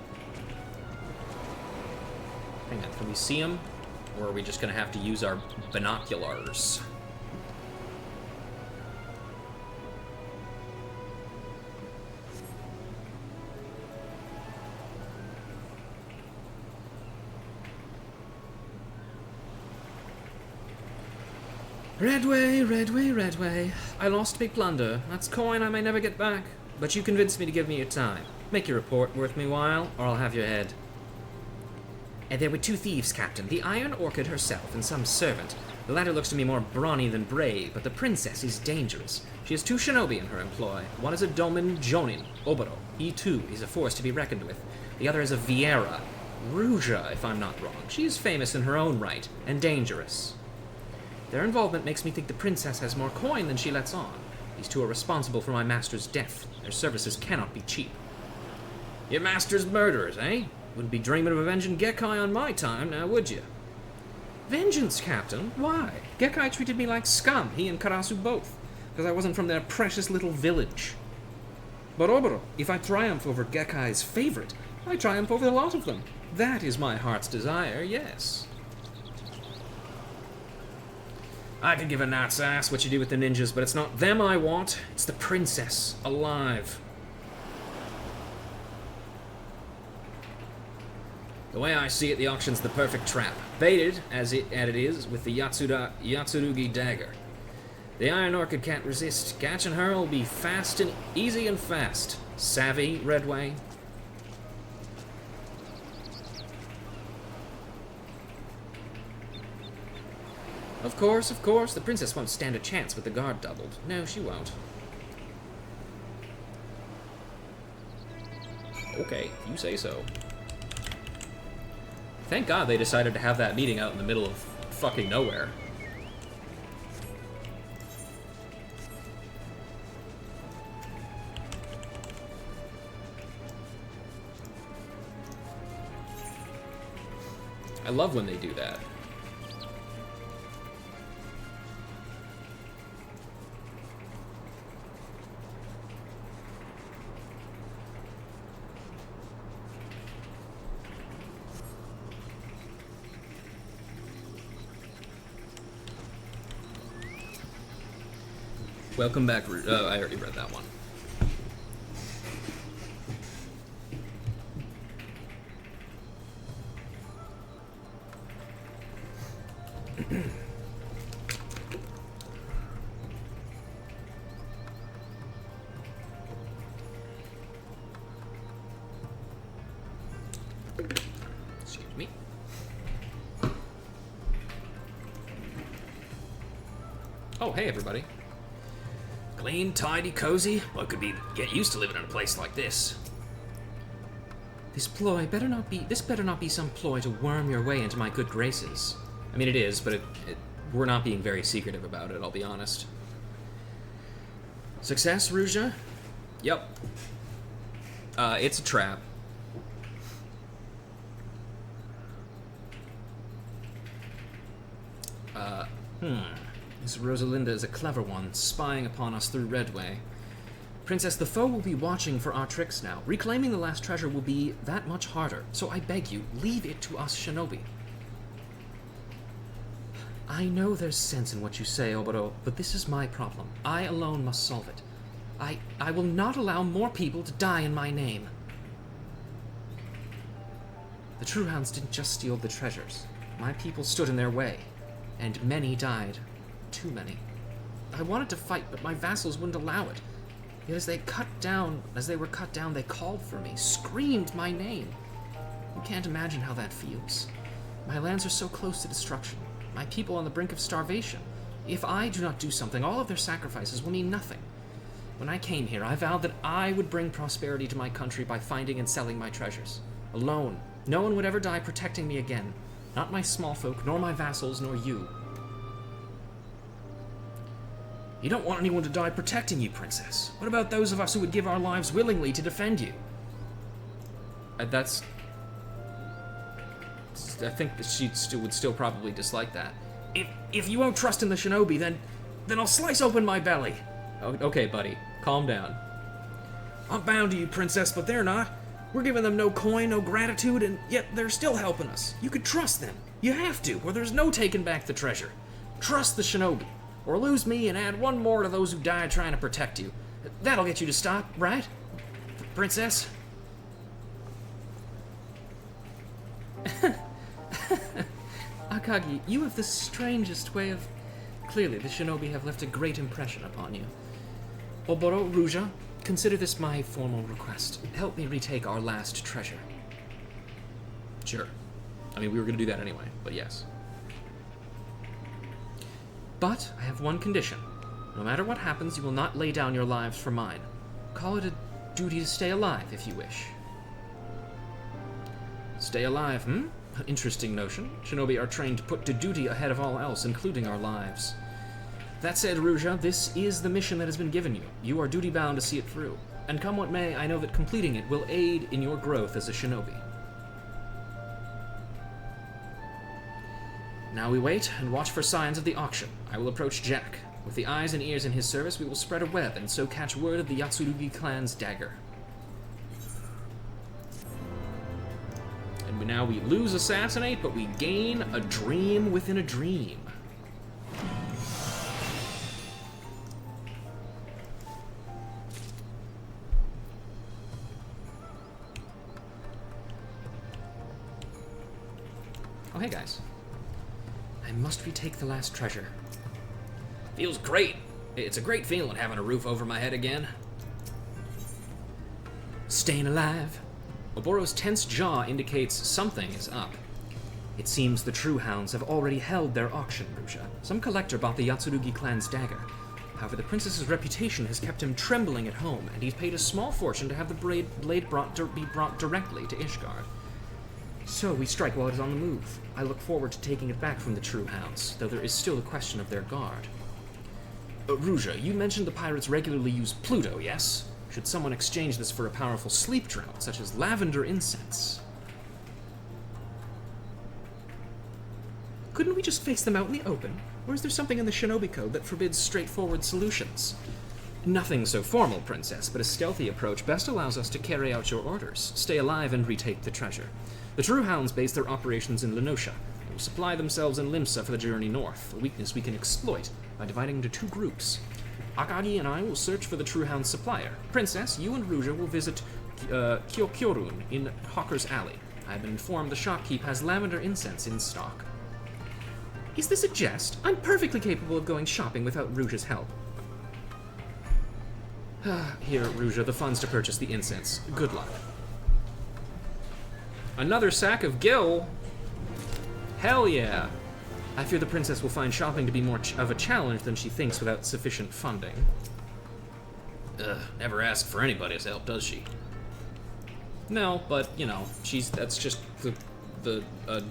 Hang on, can we see him? Or are we just gonna have to use our binoculars? Redway, Redway, Redway. I lost big plunder. That's coin I may never get back. But you convinced me to give me your time. Make your report worth me while, or I'll have your head. And there were 2 thieves, Captain. The Iron Orchid herself and some servant. The latter looks to me more brawny than brave, but the princess is dangerous. She has 2 shinobi in her employ. One is a Domin Jonin, Oboro. He, too, is a force to be reckoned with. The other is a Viera, Ruja, if I'm not wrong. She is famous in her own right, and dangerous. Their involvement makes me think the princess has more coin than she lets on. These 2 are responsible for my master's death. Their services cannot be cheap. Your master's murderers, eh? Wouldn't be dreaming of avenging Gekkai on my time, now would you? Vengeance, Captain? Why? Gekkai treated me like scum, he and Karasu both, because I wasn't from their precious little village. But Oboro, if I triumph over Gekkai's favorite, I triumph over the lot of them. That is my heart's desire, yes. I could give a gnat's ass what you do with the ninjas, but it's not them I want, it's the princess, alive. The way I see it, the auction's the perfect trap. Baited, as it is, with the Yatsurugi dagger. The Iron Orchid can't resist. Catching her will be fast and easy and fast. Savvy, Redway? Of course, the princess won't stand a chance with the guard doubled. No, she won't. Okay, you say so. Thank God they decided to have that meeting out in the middle of fucking nowhere. I love when they do that. Welcome back, I already read that one. Excuse me. Oh, hey everybody. Clean, tidy, cozy. Well, it could be get used to living in a place like this. This better not be some ploy to worm your way into my good graces. I mean, it is, but we're not being very secretive about it, I'll be honest. Success, Ruja? Yep. It's a trap. This Rosalinda is a clever one, spying upon us through Redway. Princess, the foe will be watching for our tricks now. Reclaiming the last treasure will be that much harder, so I beg you, leave it to us shinobi. I know there's sense in what you say, Oboro, but this is my problem. I alone must solve it. I will not allow more people to die in my name. The True Hounds didn't just steal the treasures. My people stood in their way, and many died. Too many. I wanted to fight, but my vassals wouldn't allow it. Yet as they were cut down, they called for me, screamed my name. You can't imagine how that feels. My lands are so close to destruction, my people on the brink of starvation. If I do not do something, all of their sacrifices will mean nothing. When I came here, I vowed that I would bring prosperity to my country by finding and selling my treasures. Alone. No one would ever die protecting me again. Not my small folk, nor my vassals, nor you. You don't want anyone to die protecting you, Princess. What about those of us who would give our lives willingly to defend you? I think that she would still probably dislike that. If you won't trust in the shinobi, then I'll slice open my belly. Okay, buddy. Calm down. I'm bound to you, Princess, but they're not. We're giving them no coin, no gratitude, and yet they're still helping us. You could trust them. You have to, or there's no taking back the treasure. Trust the shinobi, or lose me and add one more to those who died trying to protect you. That'll get you to stop, right? Princess? Akagi, you have the strangest way of... Clearly, the shinobi have left a great impression upon you. Oboro, Ruja, consider this my formal request. Help me retake our last treasure. Sure. I mean, we were going to do that anyway, but yes. But I have one condition. No matter what happens, you will not lay down your lives for mine. Call it a duty to stay alive, if you wish. Stay alive, An interesting notion. Shinobi are trained to put to duty ahead of all else, including our lives. That said, Ruja, this is the mission that has been given you. You are duty-bound to see it through. And come what may, I know that completing it will aid in your growth as a shinobi. Now we wait and watch for signs of the auction. I will approach Jack. With the eyes and ears in his service, we will spread a web and so catch word of the Yatsurugi clan's dagger. And now we lose Assassinate, but we gain a dream within a dream. Oh, hey guys. I must retake the last treasure. Feels great. It's a great feeling having a roof over my head again. Staying alive. Oboro's tense jaw indicates something is up. It seems the True Hounds have already held their auction, Ruja. Some collector bought the Yatsurugi clan's dagger. However, the princess's reputation has kept him trembling at home, and he's paid a small fortune to have the blade be brought directly to Ishgard. So we strike while it is on the move. I look forward to taking it back from the True Hounds, though there is still a question of their guard. Ruja, you mentioned the pirates regularly use Pluto, yes? Should someone exchange this for a powerful sleep draught, such as lavender incense? Couldn't we just face them out in the open? Or is there something in the Shinobi Code that forbids straightforward solutions? Nothing so formal, Princess, but a stealthy approach best allows us to carry out your orders, stay alive, and retake the treasure. The True Hounds base their operations in Lenosha. They will supply themselves in Limsa for the journey north, a weakness we can exploit by dividing into two groups. Akagi and I will search for the True Hound supplier. Princess, you and Ruja will visit Kyokyorun in Hawker's Alley. I have been informed the shopkeep has lavender incense in stock. Is this a jest? I'm perfectly capable of going shopping without Ruja's help. Here, Ruja, the funds to purchase the incense. Good luck. Another sack of gil? Hell yeah! I fear the princess will find shopping to be more of a challenge than she thinks without sufficient funding. Never ask for anybody's help, does she? No, but, you know, that's just the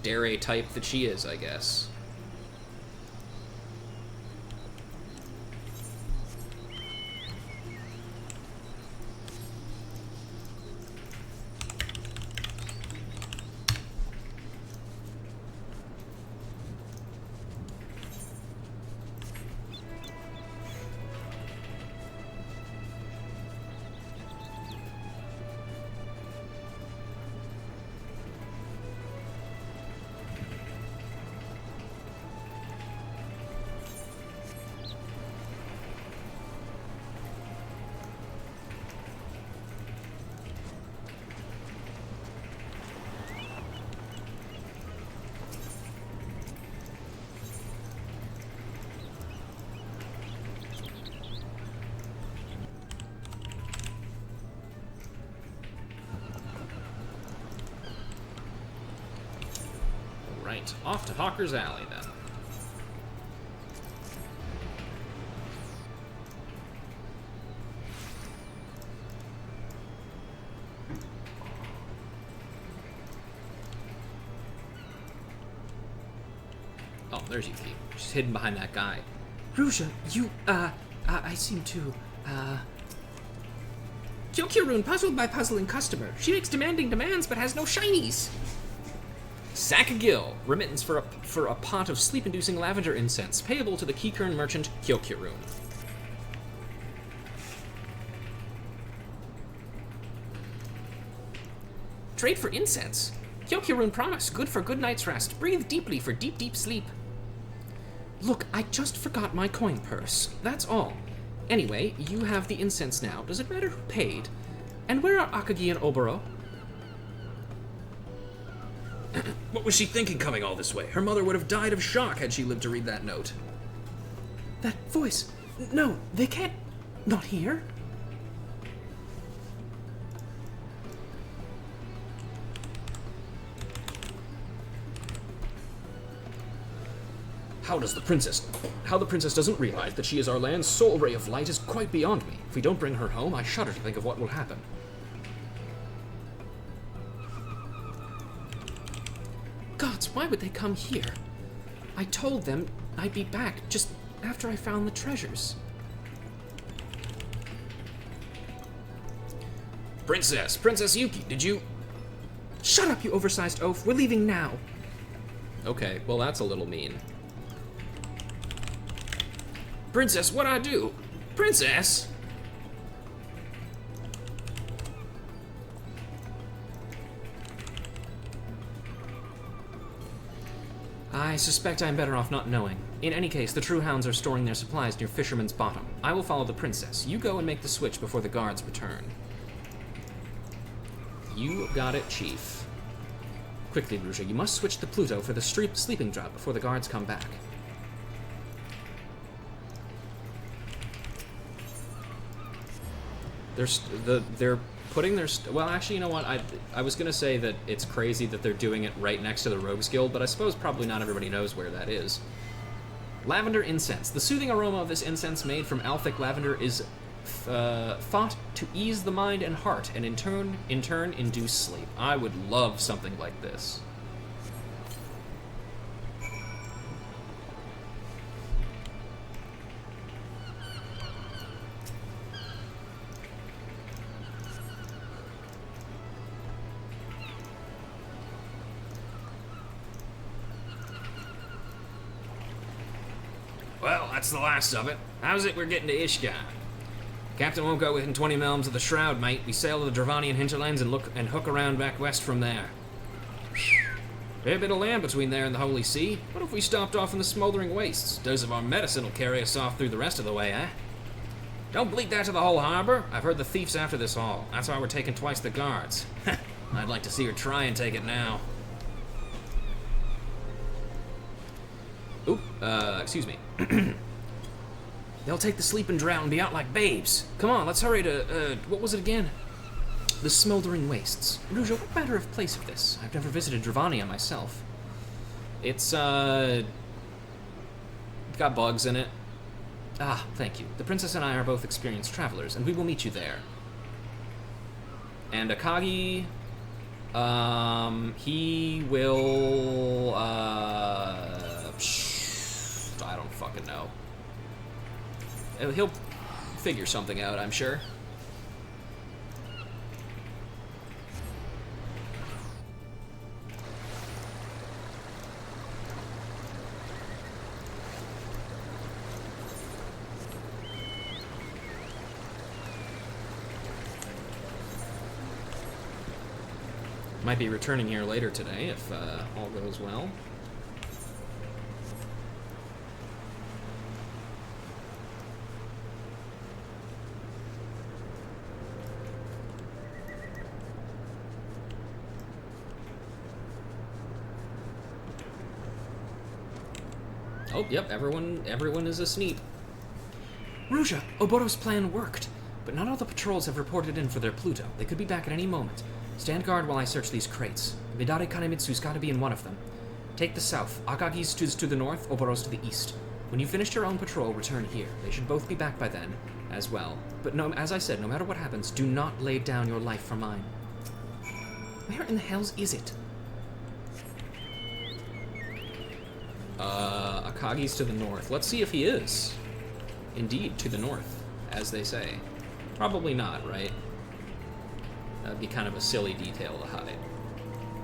dere type that she is, I guess. Right, off to Hawker's Alley then. Oh, there's Yuki. She's hidden behind that guy. Ruja, you, I seem to, Kyokyo-rune, puzzled by puzzling customer. She makes demanding demands but has no shinies. Sack a gill, remittance for a pot of sleep-inducing lavender incense, payable to the Keycurn merchant Kyokyo-rune. Trade for incense. Kyokyo-rune promise, good for good night's rest. Breathe deeply for deep, deep sleep. Look, I just forgot my coin purse. That's all. Anyway, you have the incense now. Does it matter who paid? And where are Akagi and Oboro? What was she thinking coming all this way? Her mother would have died of shock had she lived to read that note. That voice. No, they can't. Not here. How the princess doesn't realize that she is our land's sole ray of light is quite beyond me. If we don't bring her home, I shudder to think of what will happen. Gods, why would they come here? I told them I'd be back just after I found the treasures. Princess Yuki, did you... Shut up, you oversized oaf. We're leaving now. Okay, well that's a little mean. Princess, what'd I do? Princess? I suspect I'm better off not knowing. In any case, the true hounds are storing their supplies near Fisherman's Bottom. I will follow the princess. You go and make the switch before the guards return. You got it, Chief. Quickly, Ruja, you must switch to Pluto for the sleeping drop before the guards come back. They're putting their... well, actually, you know what? I was going to say that it's crazy that they're doing it right next to the Rogues Guild, but I suppose probably not everybody knows where that is. Lavender incense. The soothing aroma of this incense made from Althic lavender is thought to ease the mind and heart, and in turn induce sleep. I would love something like this. Well, that's the last of it. How's it we're getting to Ishgar? Captain won't go within 20 milms of the Shroud, mate. We sail to the Dravanian hinterlands and hook around back west from there. Fair bit of land between there and the Holy See. What if we stopped off in the Smoldering Wastes? Dose of our medicine will carry us off through the rest of the way, eh? Don't bleat that to the whole harbor. I've heard the thief's after this all. That's why we're taking twice the guards. I'd like to see her try and take it now. Oop, excuse me. They'll take the sleeping drown and be out like babes. Come on, let's hurry to, what was it again? The Smoldering Wastes. Ruja, what manner of place is this? I've never visited Dravania myself. It's, got bugs in it. Ah, thank you. The princess and I are both experienced travelers, and we will meet you there. And Akagi, he will, I don't fucking know. He'll figure something out, I'm sure. Might be returning here later today if all goes well. Oh, yep, everyone is asleep. Ruja, Oboro's plan worked, but not all the patrols have reported in for their Pluto. They could be back at any moment. Stand guard while I search these crates. Midare Kanemitsu's gotta be in one of them. Take the south. Akagi's to the north, Oboros to the east. When you've finished your own patrol, return here. They should both be back by then, as well. But no, as I said, no matter what happens, do not lay down your life for mine. Where in the hells is it? Akagi's to the north. Let's see if he is. Indeed, to the north, as they say. Probably not, right? That'd be kind of a silly detail to hide.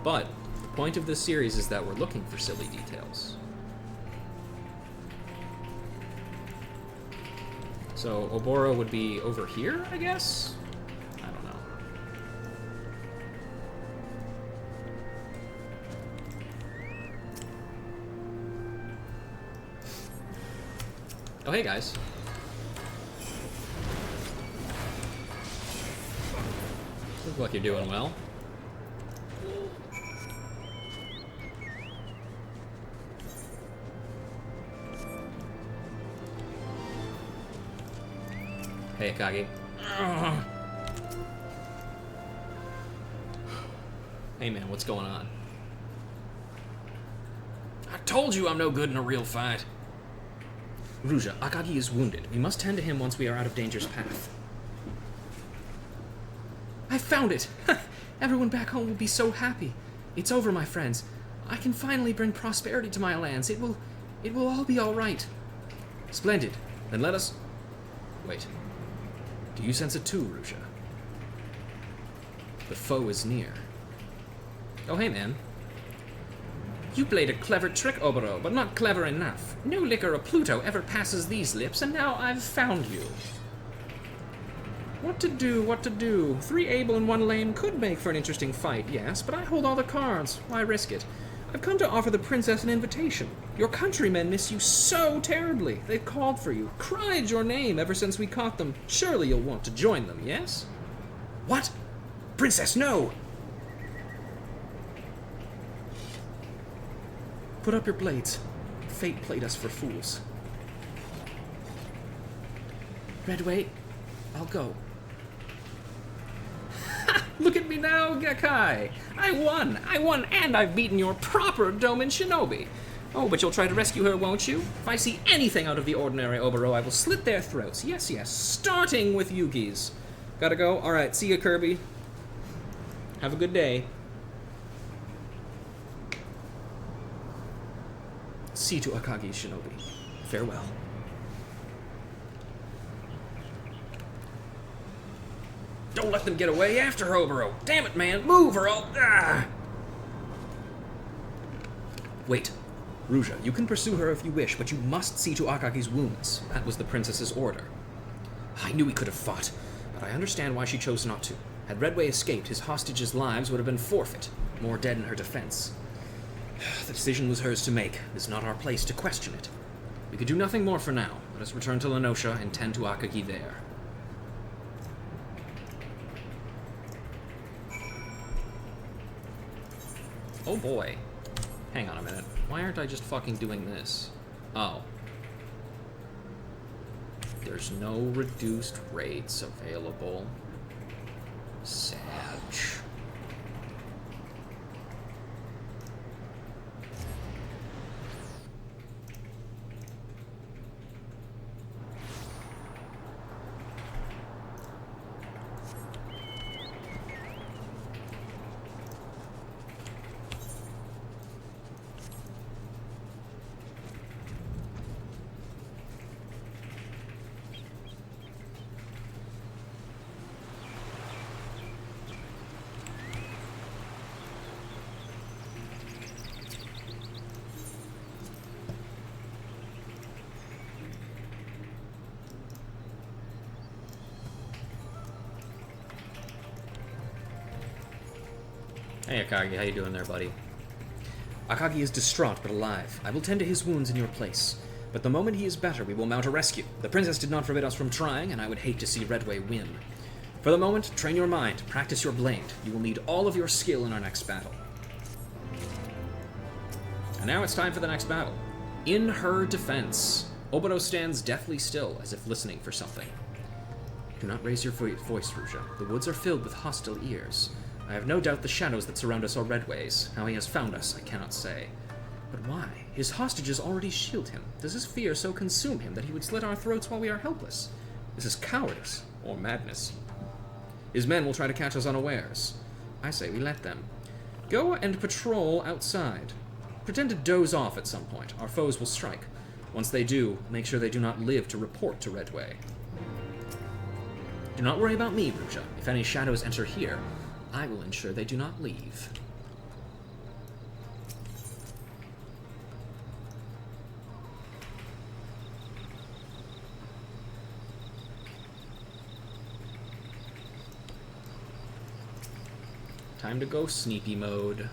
But the point of this series is that we're looking for silly details. So Oboro would be over here, I guess? I don't know. Oh, hey guys. Look like you're doing well. Hey, Akagi. Hey, man, what's going on? I told you I'm no good in a real fight. Ruja, Akagi is wounded. We must tend to him once we are out of danger's path. I found it! Everyone back home will be so happy. It's over, my friends. I can finally bring prosperity to my lands. It will all be all right. Splendid. Then let us... Wait. Do you sense it too, Ruja? The foe is near. Oh, hey, man. You played a clever trick, Oboro, but not clever enough. No liquor of Pluto ever passes these lips, and now I've found you. What to do, what to do? 3 able and 1 lame could make for an interesting fight, yes, but I hold all the cards. Why risk it? I've come to offer the princess an invitation. Your countrymen miss you so terribly. They've called for you, cried your name ever since we caught them. Surely you'll want to join them, yes? What? Princess, no! Put up your blades. Fate played us for fools. Redway, I'll go. Look at me now, Gakai! I won, and I've beaten your proper Domin Shinobi. Oh, but you'll try to rescue her, won't you? If I see anything out of the ordinary, Oboro, I will slit their throats. Yes, yes, starting with Yuki's. Gotta go? Alright, see ya, Kirby. Have a good day. See to Akagi Shinobi. Farewell. Don't let them get away after Oboro. Damn it, man. Move or I'll... Ah! Wait. Ruja, you can pursue her if you wish, but you must see to Akagi's wounds. That was the princess's order. I knew he could have fought, but I understand why she chose not to. Had Redway escaped, his hostages' lives would have been forfeit. More dead in her defense. The decision was hers to make. It is not our place to question it. We could do nothing more for now. Let us return to Lenosha and tend to Akagi there. Oh boy. Hang on a minute. Why aren't I just fucking doing this? Oh. There's no reduced rates available. Sag. Hey Akagi, how you doing there, buddy? Akagi is distraught but alive. I will tend to his wounds in your place. But the moment he is better, we will mount a rescue. The princess did not forbid us from trying, and I would hate to see Redway win. For the moment, train your mind, practice your blade. You will need all of your skill in our next battle. And now it's time for the next battle. In her defense, Oboro stands deathly still, as if listening for something. Do not raise your voice, Ruja. The woods are filled with hostile ears. I have no doubt the shadows that surround us are Redway's. How he has found us, I cannot say. But why? His hostages already shield him. Does his fear so consume him that he would slit our throats while we are helpless? This is cowardice, or madness. His men will try to catch us unawares. I say we let them. Go and patrol outside. Pretend to doze off at some point. Our foes will strike. Once they do, make sure they do not live to report to Redway. Do not worry about me, Ruja. If any shadows enter here, I will ensure they do not leave. Time to go sneaky mode.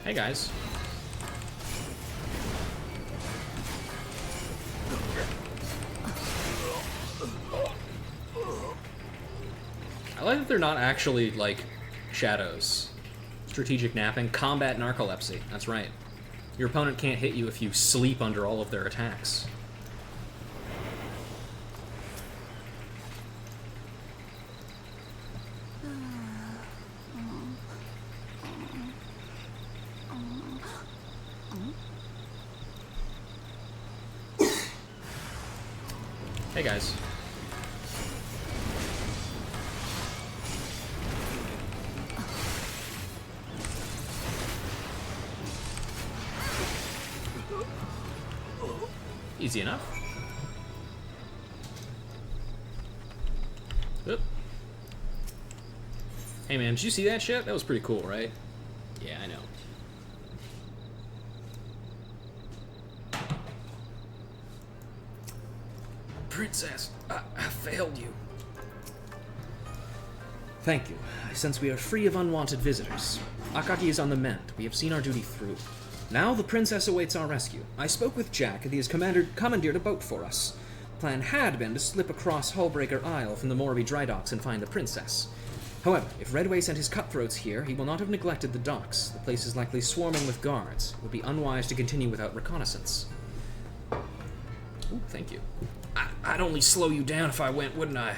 Hey guys. I like that they're not actually, like, shadows. Strategic napping, combat narcolepsy. That's right. Your opponent can't hit you if you sleep under all of their attacks. Hey guys. Easy enough. Oop. Hey man, did you see that shit? That was pretty cool, right? Yeah, I know. Princess, I failed you. Thank you. I sense we are free of unwanted visitors. Akagi is on the mend. We have seen our duty through. Now the princess awaits our rescue. I spoke with Jack, and he has commandeered a boat for us. The plan had been to slip across Hullbreaker Isle from the Morby dry docks and find the princess. However, if Redway sent his cutthroats here, he will not have neglected the docks. The place is likely swarming with guards. It would be unwise to continue without reconnaissance. Ooh, thank you. I'd only slow you down if I went, wouldn't I?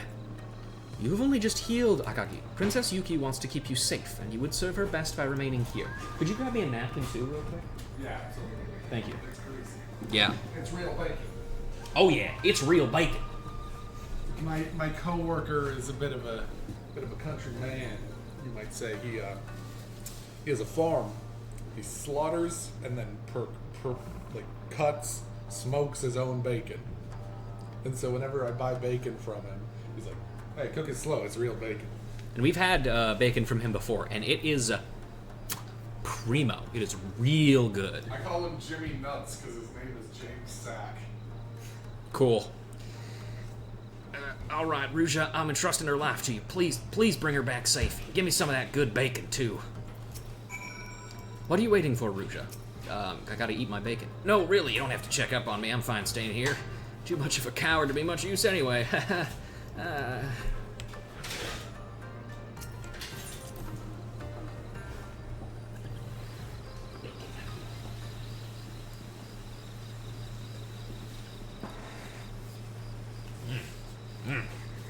You have only just healed, Akagi. Princess Yuki wants to keep you safe, and you would serve her best by remaining here. Could you grab me a napkin too, real quick? Yeah, absolutely. Thank you. It's greasy. Yeah. It's real bacon. Oh yeah, it's real bacon. My coworker is a bit of a country man, you might say. He has a farm. He slaughters and then cuts, smokes his own bacon. And so whenever I buy bacon from him, he's like, "Hey, cook it slow. It's real bacon." And we've had bacon from him before, and it is primo. It is real good. I call him Jimmy Nuts because his name is James Sack. Cool. All right, Ruja, I'm entrusting her life to you. Please bring her back safe. Give me some of that good bacon, too. What are you waiting for, Ruja? I gotta eat my bacon. No, really, you don't have to check up on me. I'm fine staying here. Too much of a coward to be much use anyway.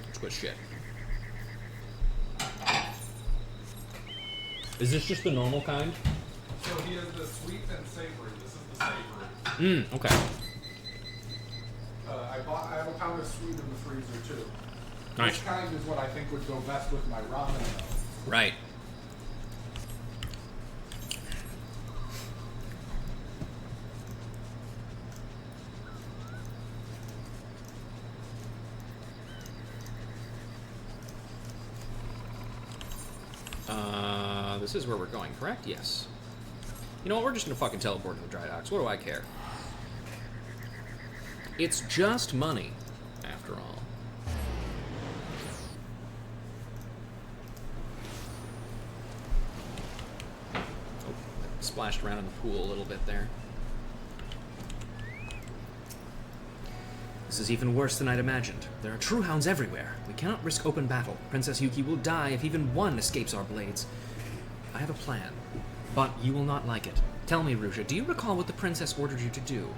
It's good shit. Is this just the normal kind? So he has the sweet and savory. This is the savory. Okay. I have a pound of sweet in the freezer too. Nice. This kind is what I think would go best with my ramen though. Right. This is where we're going, correct? Yes. You know what? We're just gonna fucking teleport to the dry docks. What do I care? It's just money, after all. Oh, splashed around in the pool a little bit there. This is even worse than I'd imagined. There are true hounds everywhere. We cannot risk open battle. Princess Yuki will die if even one escapes our blades. I have a plan, but you will not like it. Tell me, Ruja, do you recall what the princess ordered you to do?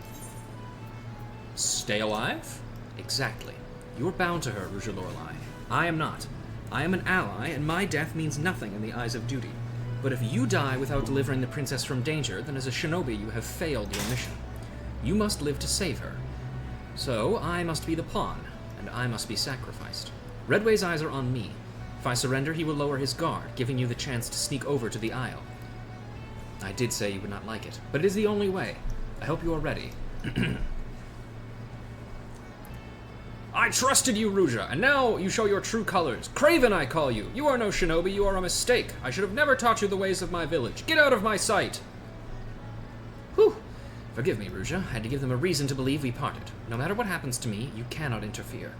Stay alive? Exactly. You're bound to her, Rouge Lorelei. I am not. I am an ally, and my death means nothing in the eyes of duty. But if you die without delivering the princess from danger, then as a shinobi you have failed your mission. You must live to save her. So, I must be the pawn, and I must be sacrificed. Redway's eyes are on me. If I surrender, he will lower his guard, giving you the chance to sneak over to the Isle. I did say you would not like it, but it is the only way. I hope you are ready. I trusted you, Ruja, and now you show your true colors. Craven, I call you. You are no shinobi, you are a mistake. I should have never taught you the ways of my village. Get out of my sight! Whew. Forgive me, Ruja. I had to give them a reason to believe we parted. No matter what happens to me, you cannot interfere.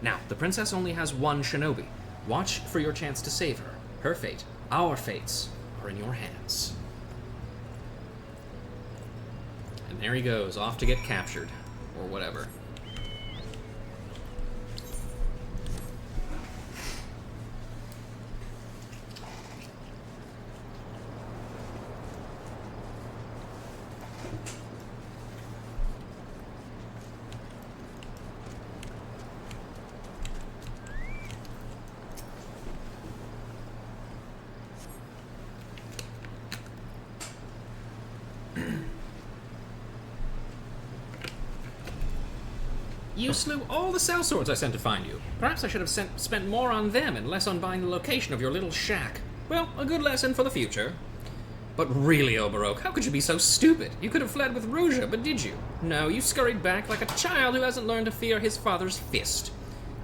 Now, the princess only has one shinobi. Watch for your chance to save her. Her fate, our fates, are in your hands. And there he goes, off to get captured. Or whatever. You slew all the sellswords I sent to find you. Perhaps I should have spent more on them and less on buying the location of your little shack. Well, a good lesson for the future. But really, Oberok, how could you be so stupid? You could have fled with Ruja, but did you? No, you scurried back like a child who hasn't learned to fear his father's fist.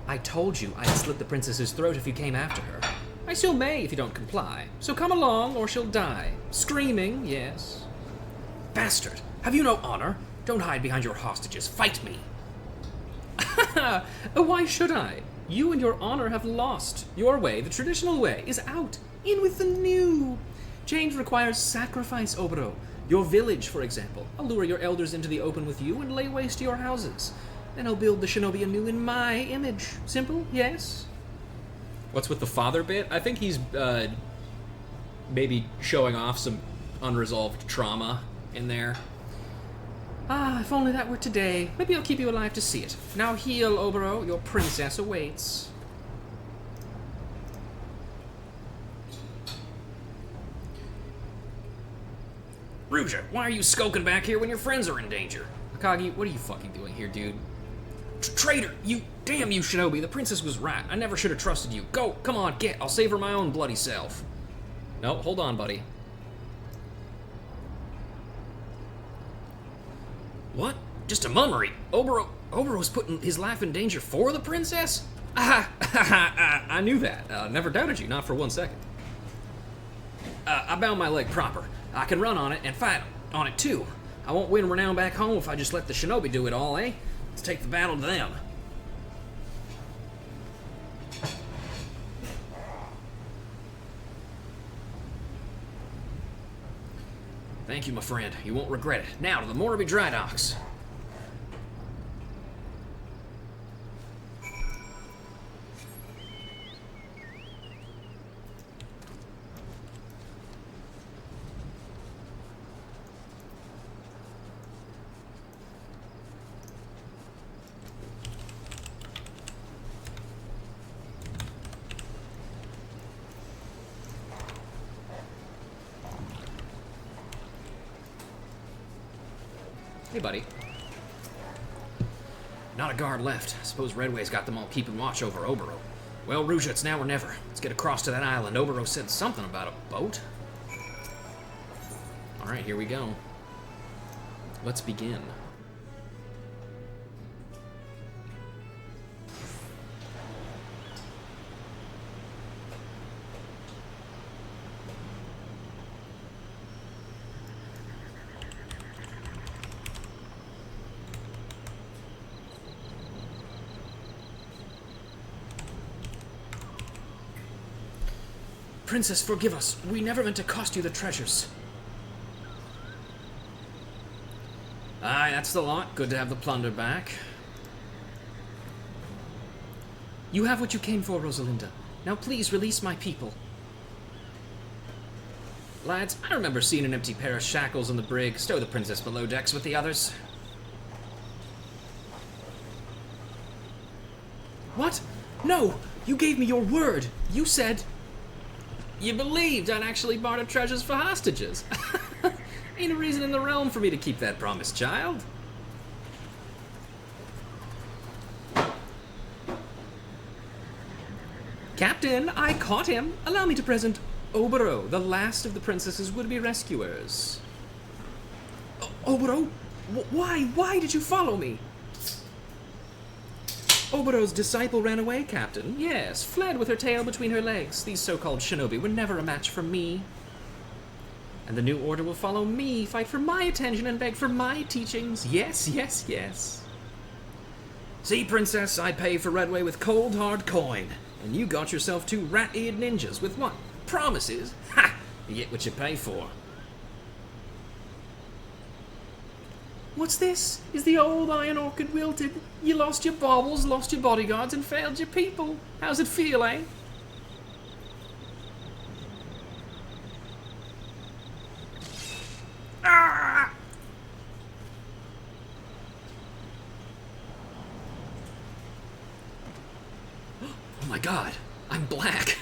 I told you I'd slit the princess's throat if you came after her. I still may if you don't comply. So come along, or she'll die. Screaming, yes. Bastard! Have you no honor? Don't hide behind your hostages. Fight me! Why should I? You and your honor have lost. Your way, the traditional way, is out. In with the new. Change requires sacrifice, Obero. Your village, for example. I'll lure your elders into the open with you and lay waste to your houses. Then I'll build the shinobi anew in my image. Simple, yes? What's with the father bit? I think he's maybe showing off some unresolved trauma in there. Ah, if only that were today. Maybe I'll keep you alive to see it. Now heal, Obero. Your princess awaits. Ruja, why are you skulking back here when your friends are in danger? Akagi, what are you fucking doing here, dude? Traitor! You... Damn you, shinobi. The princess was right. I never should have trusted you. Go! Come on, get! I'll save her my own bloody self. No, hold on, buddy. What? Just a mummery. Obero's putting his life in danger for the princess? I knew that. Never doubted you, not for 1 second. I bound my leg proper. I can run on it and fight on it too. I won't win renown back home if I just let the shinobi do it all, eh? Let's take the battle to them. Thank you, my friend. You won't regret it. Now to the Moribi Dry Docks. Hey, buddy. Not a guard left. I suppose Redway's got them all keeping watch over Obero. Well, Ruja, it's now or never. Let's get across to that island. Obero said something about a boat. Alright, here we go. Let's begin. Princess, forgive us. We never meant to cost you the treasures. Aye, that's the lot. Good to have the plunder back. You have what you came for, Rosalinda. Now please release my people. Lads, I remember seeing an empty pair of shackles on the brig. Stow the princess below decks with the others. No! You gave me your word! You said... You believed I'd actually barter treasures for hostages. Ain't a reason in the realm for me to keep that promise, child. Captain, I caught him. Allow me to present Obero, the last of the princess's would-be rescuers. Obero? Why did you follow me? Obero's disciple ran away, Captain. Yes, fled with her tail between her legs. These so-called shinobi were never a match for me. And the new order will follow me, fight for my attention, and beg for my teachings. Yes, yes, yes. See, Princess, I pay for Redway with cold, hard coin. And you got yourself 2 rat-eared ninjas with what? Promises? Ha! You get what you pay for. What's this? Is the old Iron Orchid wilted? You lost your baubles, lost your bodyguards, and failed your people. How's it feel, eh? Ah! Oh my god, I'm black.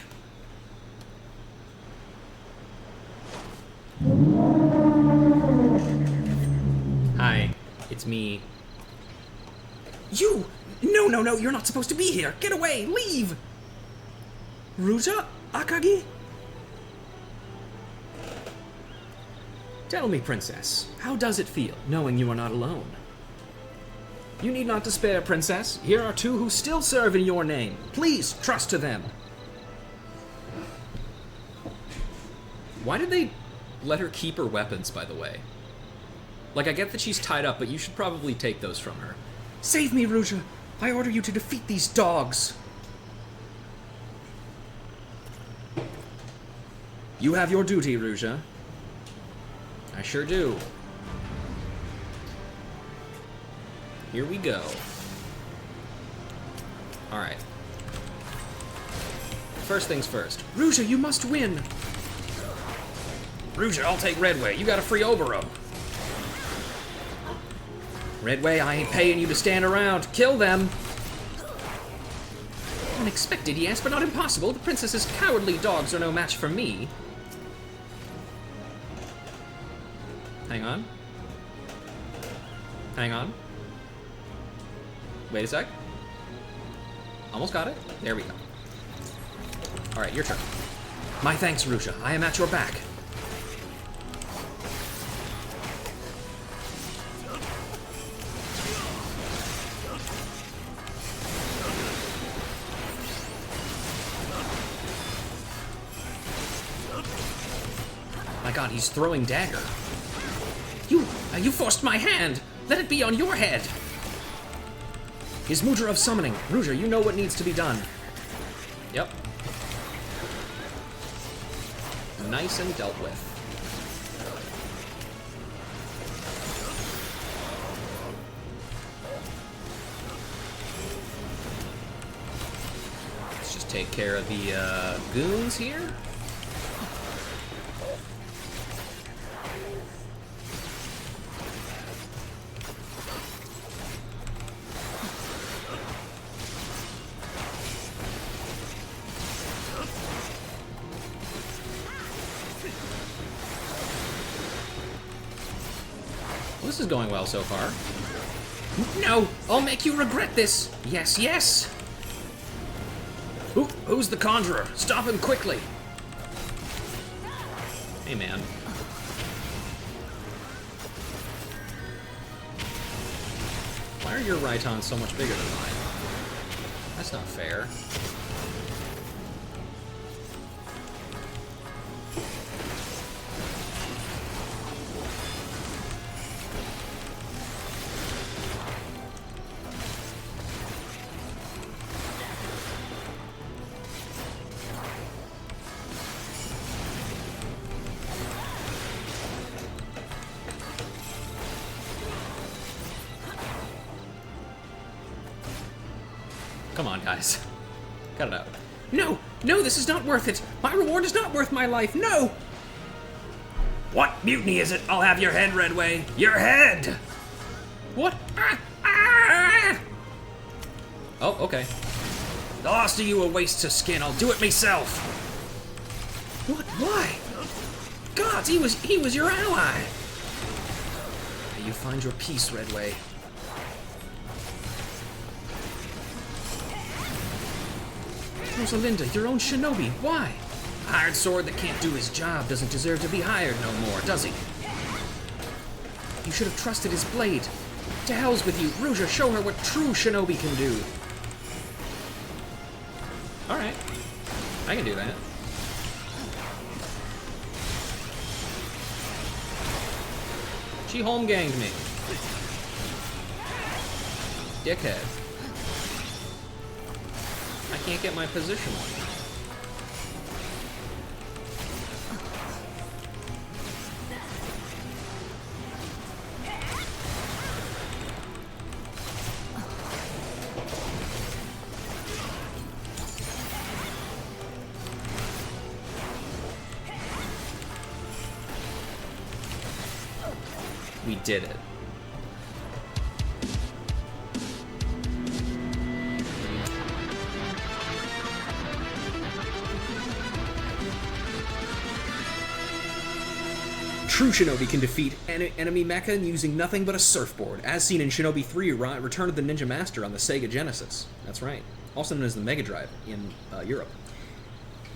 Hi, it's me. You! No, you're not supposed to be here. Get away, leave! Ruja? Akagi? Tell me, Princess, how does it feel, knowing you are not alone? You need not despair, Princess. Here are 2 who still serve in your name. Please, trust to them. Why did they let her keep her weapons, by the way? Like, I get that she's tied up, but you should probably take those from her. Save me, Ruja! I order you to defeat these dogs! You have your duty, Ruja. I sure do. Here we go. Alright. First things first. Ruja, you must win! Ruja, I'll take Redway. You gotta free Obero. Redway, I ain't paying you to stand around. Kill them! Unexpected, yes, but not impossible. The princess's cowardly dogs are no match for me. Hang on. Hang on. Wait a sec. Almost got it. There we go. Alright, your turn. My thanks, Ruja. I am at your back. My god, he's throwing dagger. You forced my hand! Let it be on your head! His Mudra of Summoning. Ruja, you know what needs to be done. Yep. Nice and dealt with. Let's just take care of the goons here. This is going well so far. No! I'll make you regret this! Yes, yes! Who's the conjurer? Stop him quickly! Hey, man. Why are your Rhytons so much bigger than mine? That's not fair. Come on, guys. Cut it out. No! No, this is not worth it! My reward is not worth my life! No! What mutiny is it? I'll have your head, Redway. Your head! What? Ah! Ah! Oh, okay. The loss of you a waste of skin. I'll do it myself. What? Why? Gods, he was your ally. May you find your peace, Redway. Rosalinda, your own shinobi. Why? A hired sword that can't do his job doesn't deserve to be hired no more, does he? You should have trusted his blade. To hell's with you. Ruja, show her what true shinobi can do. Alright. I can do that. She home ganged me. Dickhead. I can't get my position on. We did it. True shinobi can defeat enemy mecha using nothing but a surfboard, as seen in Shinobi 3 Return of the Ninja Master on the Sega Genesis. That's right. Also known as the Mega Drive in Europe.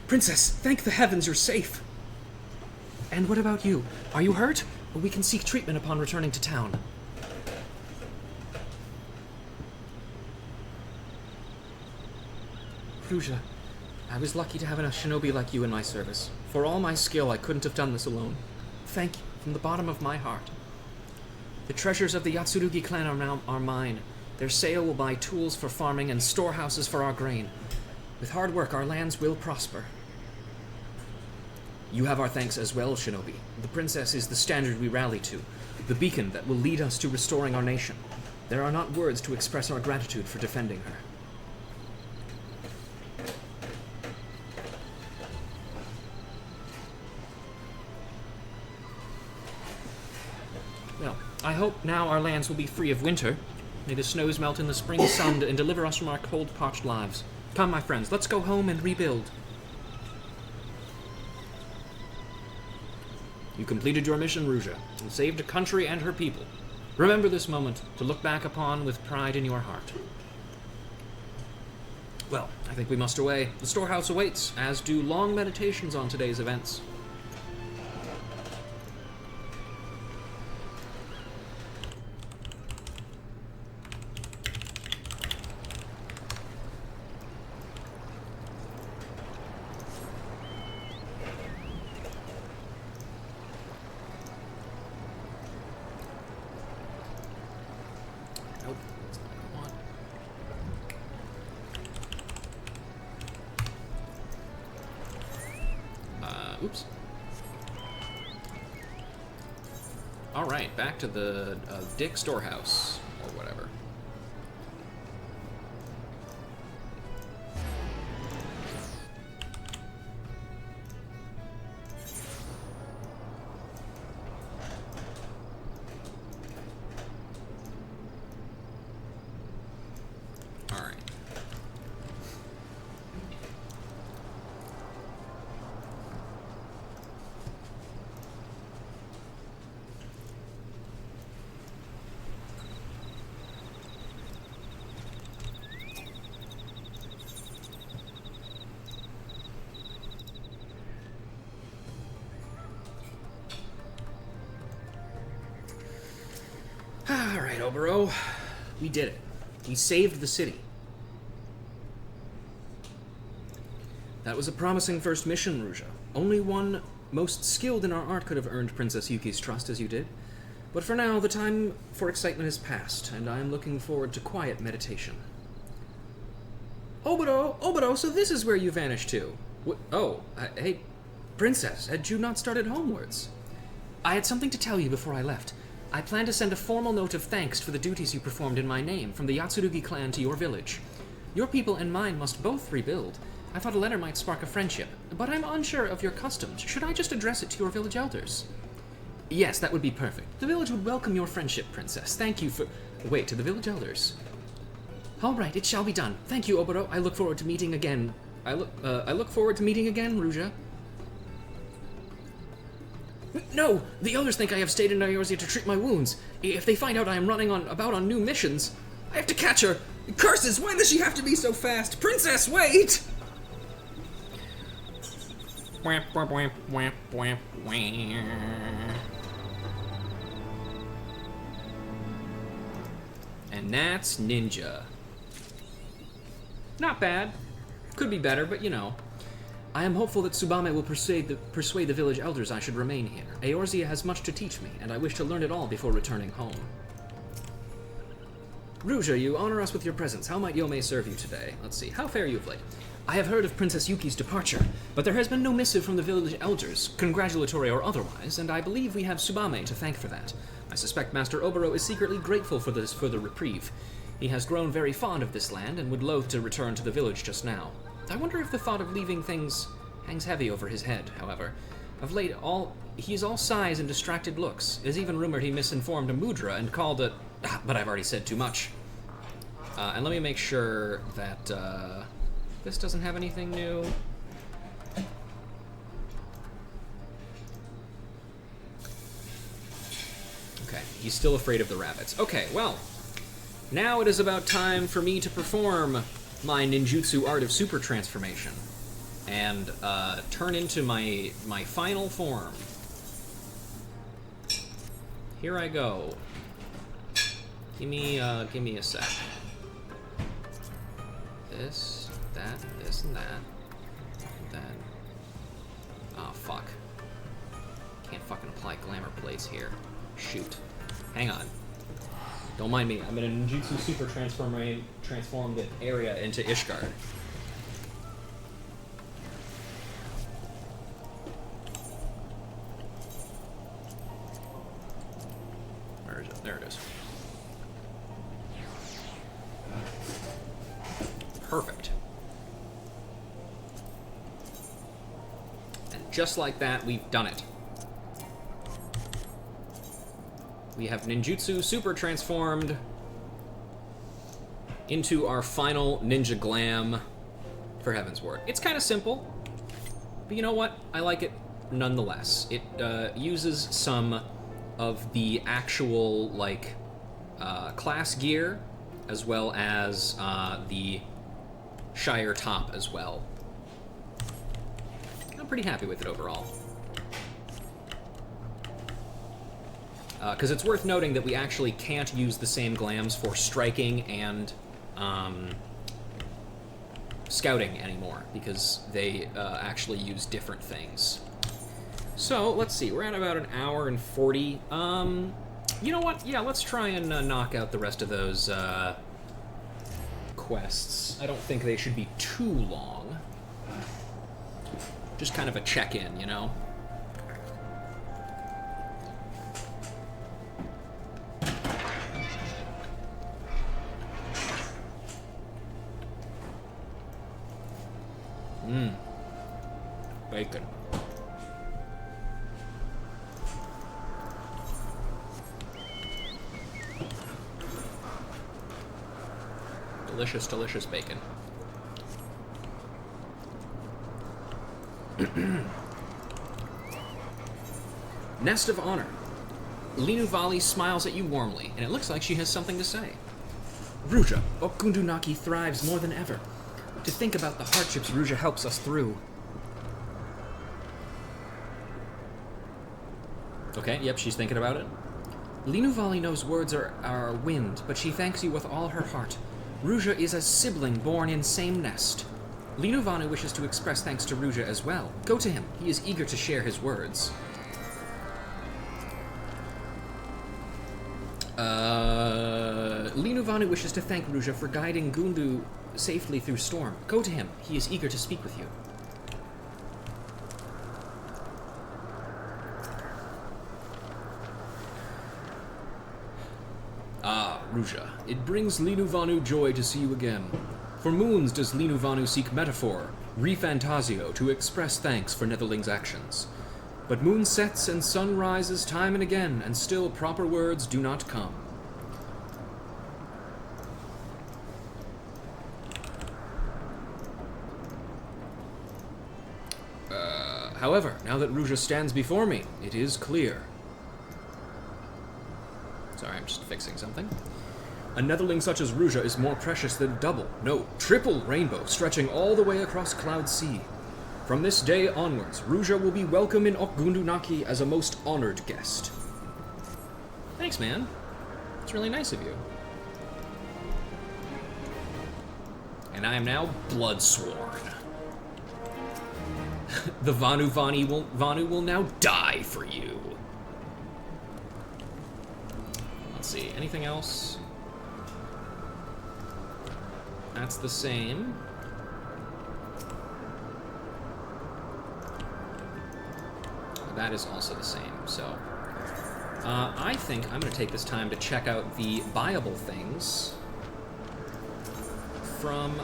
Princess, thank the heavens you're safe. And what about you? Are you hurt? We can seek treatment upon returning to town. Ruja, I was lucky to have a shinobi like you in my service. For all my skill, I couldn't have done this alone. Thank you from the bottom of my heart. The treasures of the Yatsurugi clan are mine. Their sale will buy tools for farming and storehouses for our grain. With hard work, our lands will prosper. You have our thanks as well, Shinobi. The princess is the standard we rally to, the beacon that will lead us to restoring our nation. There are not words to express our gratitude for defending her. Well, I hope now our lands will be free of winter. May the snows melt in the spring sun and deliver us from our cold, parched lives. Come, my friends, let's go home and rebuild. You completed your mission, Ruja, and saved a country and her people. Remember this moment to look back upon with pride in your heart. Well, I think we must away. The storehouse awaits, as do long meditations on today's events. Nope, that's not what I want. Oops. Alright, back to the Dick Storehouse, or whatever. Alright. Alright, Obero. We did it. We saved the city. That was a promising first mission, Ruja. Only one most skilled in our art could have earned Princess Yuki's trust as you did. But for now, the time for excitement is past, and I am looking forward to quiet meditation. Obero, so this is where you vanished to. Hey, Princess, had you not started homewards? I had something to tell you before I left. I plan to send a formal note of thanks for the duties you performed in my name from the Yatsurugi clan to your village. Your people and mine must both rebuild. I thought a letter might spark a friendship, but I'm unsure of your customs. Should I just address it to your village elders? Yes, that would be perfect. The village would welcome your friendship, Princess. Thank you for... Wait, to the village elders? All right, it shall be done. Thank you, Oboro. I look forward to meeting again. I look forward to meeting again, Ruja. No! The elders think I have stayed in Eorzea to treat my wounds. If they find out I am running about on new missions, I have to catch her. Curses! Why does she have to be so fast? Princess, wait! And that's Ninja. Not bad. Could be better, but you know. I am hopeful that Tsubame will persuade the village elders I should remain here. Eorzea has much to teach me, and I wish to learn it all before returning home. Ruja, you honor us with your presence. How might Yomei serve you today? Let's see. How fare you of late? I have heard of Princess Yuki's departure, but there has been no missive from the village elders, congratulatory or otherwise, and I believe we have Tsubame to thank for that. I suspect Master Oboro is secretly grateful for the reprieve. He has grown very fond of this land and would loathe to return to the village just now. I wonder if the thought of leaving things hangs heavy over his head, however. Of late, he is all sighs and distracted looks. It is even rumored he misinformed a mudra and called it... but I've already said too much. And let me make sure that this doesn't have anything new. Okay, he's still afraid of the rabbits. Okay, well, now it is about time for me to perform my ninjutsu art of super transformation and turn into my final form. Here I go. Give me a sec. This, that, this, and that. That. Oh, fuck. Can't fucking apply glamour plates here. Shoot. Hang on. Don't mind me. I'm in a ninjutsu super transformed area into Ishgard. Where is it? There it is. Perfect. And just like that, we've done it. We have ninjutsu super transformed into our final ninja glam for Heavensward. It's kind of simple, but you know what? I like it nonetheless. It uses some of the actual, like, class gear, as well as the Shire top as well. I'm pretty happy with it overall. Because it's worth noting that we actually can't use the same glams for striking and scouting anymore, because they actually use different things. So, let's see, we're at about an hour and 40. You know what? Yeah, let's try and knock out the rest of those quests. I don't think they should be too long. Just kind of a check-in, you know? Bacon. Delicious, delicious bacon. Nest of Honor. Linu Vali smiles at you warmly, and it looks like she has something to say. Ruja, Okundunaki thrives more than ever. To think about the hardships Ruja helps us through. Okay, yep, she's thinking about it. Linu Vali knows words are wind, but she thanks you with all her heart. Ruja is a sibling born in same nest. Linu Vanu wishes to express thanks to Ruja as well. Go to him. He is eager to share his words. Linu Vanu wishes to thank Ruja for guiding Gundu safely through storm. Go to him. He is eager to speak with you. Ah, Ruja. It brings Linu Vanu joy to see you again. For moons does Linu Vanu seek metaphor, refantasio, to express thanks for Netherling's actions. But moon sets and sun rises time and again, and still proper words do not come. However, now that Ruja stands before me, it is clear. Sorry, I'm just fixing something. A netherling such as Ruja is more precious than double, no, triple rainbow stretching all the way across Cloud Sea. From this day onwards, Ruja will be welcome in Okgundunaki as a most honored guest. Thanks, man. It's really nice of you. And I am now bloodsworn. The Vanu will now die for you. Let's see, anything else? That's the same. That is also the same, so... I think I'm going to take this time to check out the buyable things from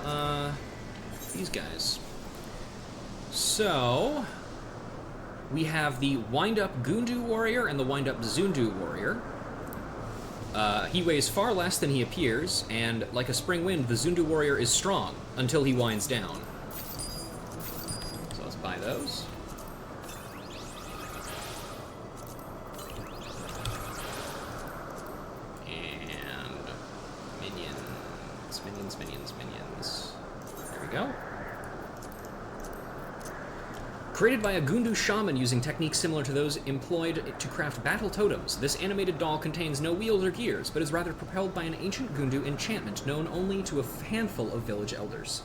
these guys. So, we have the wind-up Gundu warrior and the wind-up Zundu warrior. He weighs far less than he appears, and like a spring wind, the Zundu warrior is strong until he winds down. So let's buy those. Minions. There we go. Created by a Gundu shaman using techniques similar to those employed to craft battle totems, this animated doll contains no wheels or gears, but is rather propelled by an ancient Gundu enchantment known only to a handful of village elders.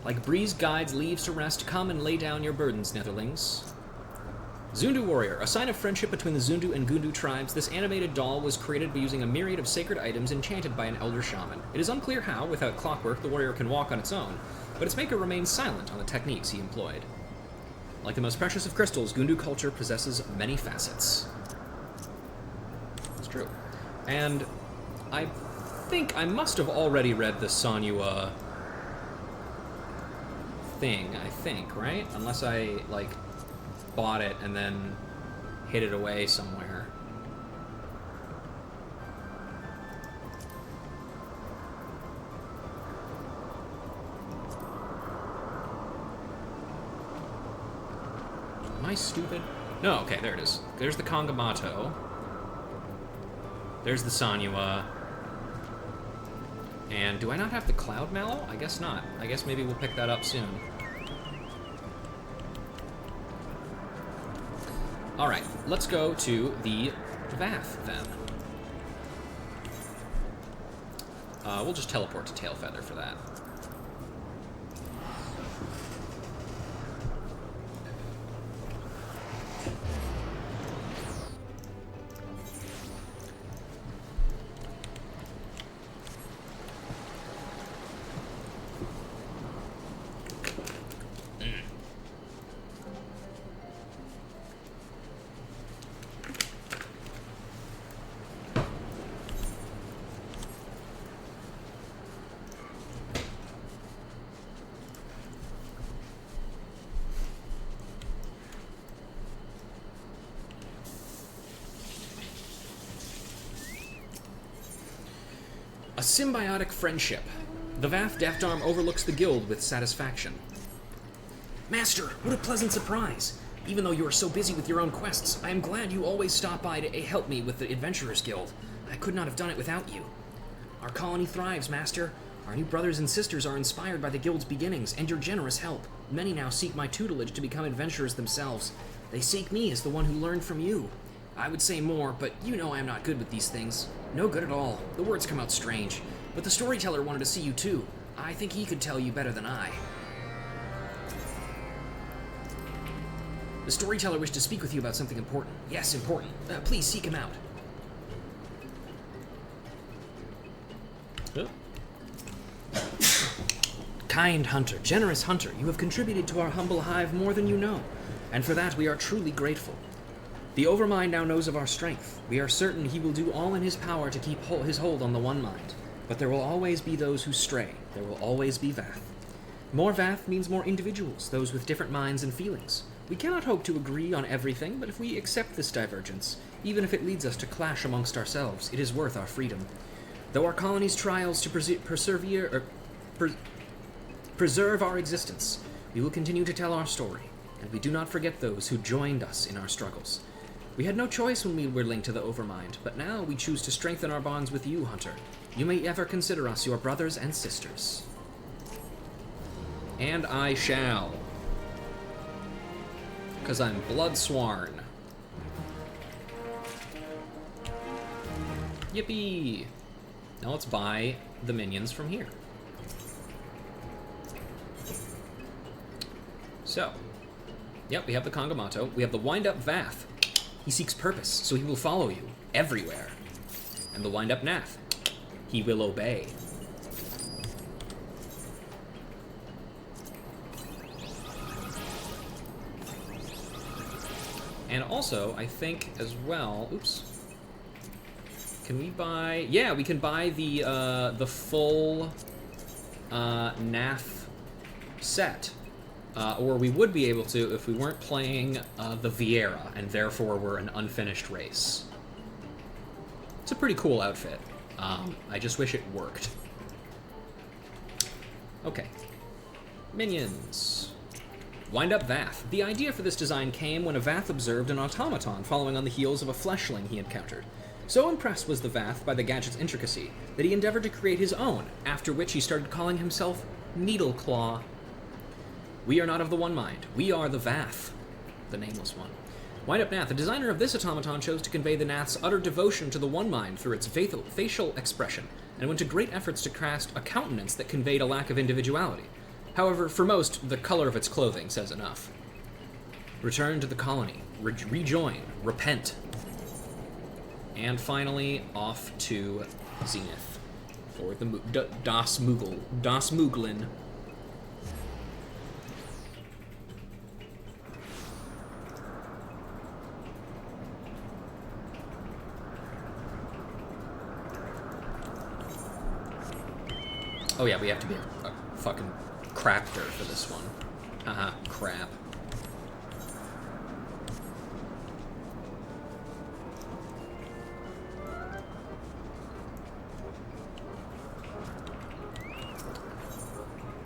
Like breeze guides leaves to rest, come and lay down your burdens, netherlings. Zundu Warrior. A sign of friendship between the Zundu and Gundu tribes, this animated doll was created by using a myriad of sacred items enchanted by an elder shaman. It is unclear how, without clockwork, the warrior can walk on its own, but its maker remains silent on the techniques he employed. Like the most precious of crystals, Gundu culture possesses many facets. It's true. And I think I must have already read the Sanua thing, right? Unless I, like, bought it and then hid it away somewhere. Am I stupid? No, okay, there it is. There's the Kangamato. There's the Sanua. And do I not have the Cloud Mallow? I guess not. I guess maybe we'll pick that up soon. Alright, let's go to the Vath, then. We'll just teleport to Tailfeather for that. A symbiotic friendship. The Vath Deft Arm overlooks the guild with satisfaction. Master, what a pleasant surprise! Even though you are so busy with your own quests, I am glad you always stop by to help me with the Adventurers Guild. I could not have done it without you. Our colony thrives, Master. Our new brothers and sisters are inspired by the guild's beginnings and your generous help. Many now seek my tutelage to become adventurers themselves. They seek me as the one who learned from you. I would say more, but you know I am not good with these things. No good at all. The words come out strange. But the storyteller wanted to see you too. I think he could tell you better than I. The storyteller wished to speak with you about something important. Yes, important. Please seek him out. Oh. Kind hunter, generous hunter, you have contributed to our humble hive more than you know, and for that we are truly grateful. The Overmind now knows of our strength. We are certain he will do all in his power to keep his hold on the One Mind. But there will always be those who stray. There will always be Vath. More Vath means more individuals, those with different minds and feelings. We cannot hope to agree on everything, but if we accept this divergence, even if it leads us to clash amongst ourselves, it is worth our freedom. Though our colony's trials to preserve our existence, we will continue to tell our story. and we do not forget those who joined us in our struggles. We had no choice when we were linked to the Overmind, but now we choose to strengthen our bonds with you, Hunter. You may ever consider us your brothers and sisters. And I shall. Because I'm Bloodsworn. Yippee! Now let's buy the minions from here. So, yep, we have the Kangamato. We have the Wind-Up Vath. He seeks purpose, so he will follow you everywhere. And the Wind-Up Nath. He will obey. And also, I think as well, oops. Can we buy, yeah, we can buy the full Nath set. Or we would be able to if we weren't playing the Vieira, and therefore we're an unfinished race. It's a pretty cool outfit. I just wish it worked. Okay. Minions. Wind-Up Vath. The idea for this design came when a Vath observed an automaton following on the heels of a fleshling he encountered. So impressed was the Vath by the gadget's intricacy that he endeavored to create his own, after which he started calling himself Needleclaw. We are not of the One Mind. We are the Vath, the nameless one. Wind-Up Nath, the designer of this automaton, chose to convey the Nath's utter devotion to the One Mind through its facial expression, and went to great efforts to cast a countenance that conveyed a lack of individuality. However, for most, the color of its clothing says enough. Return to the colony. Rejoin. Repent. And finally, off to Zenith for the Das Muglin. Oh yeah, we have to be a fucking crafter for this one. Haha, crap.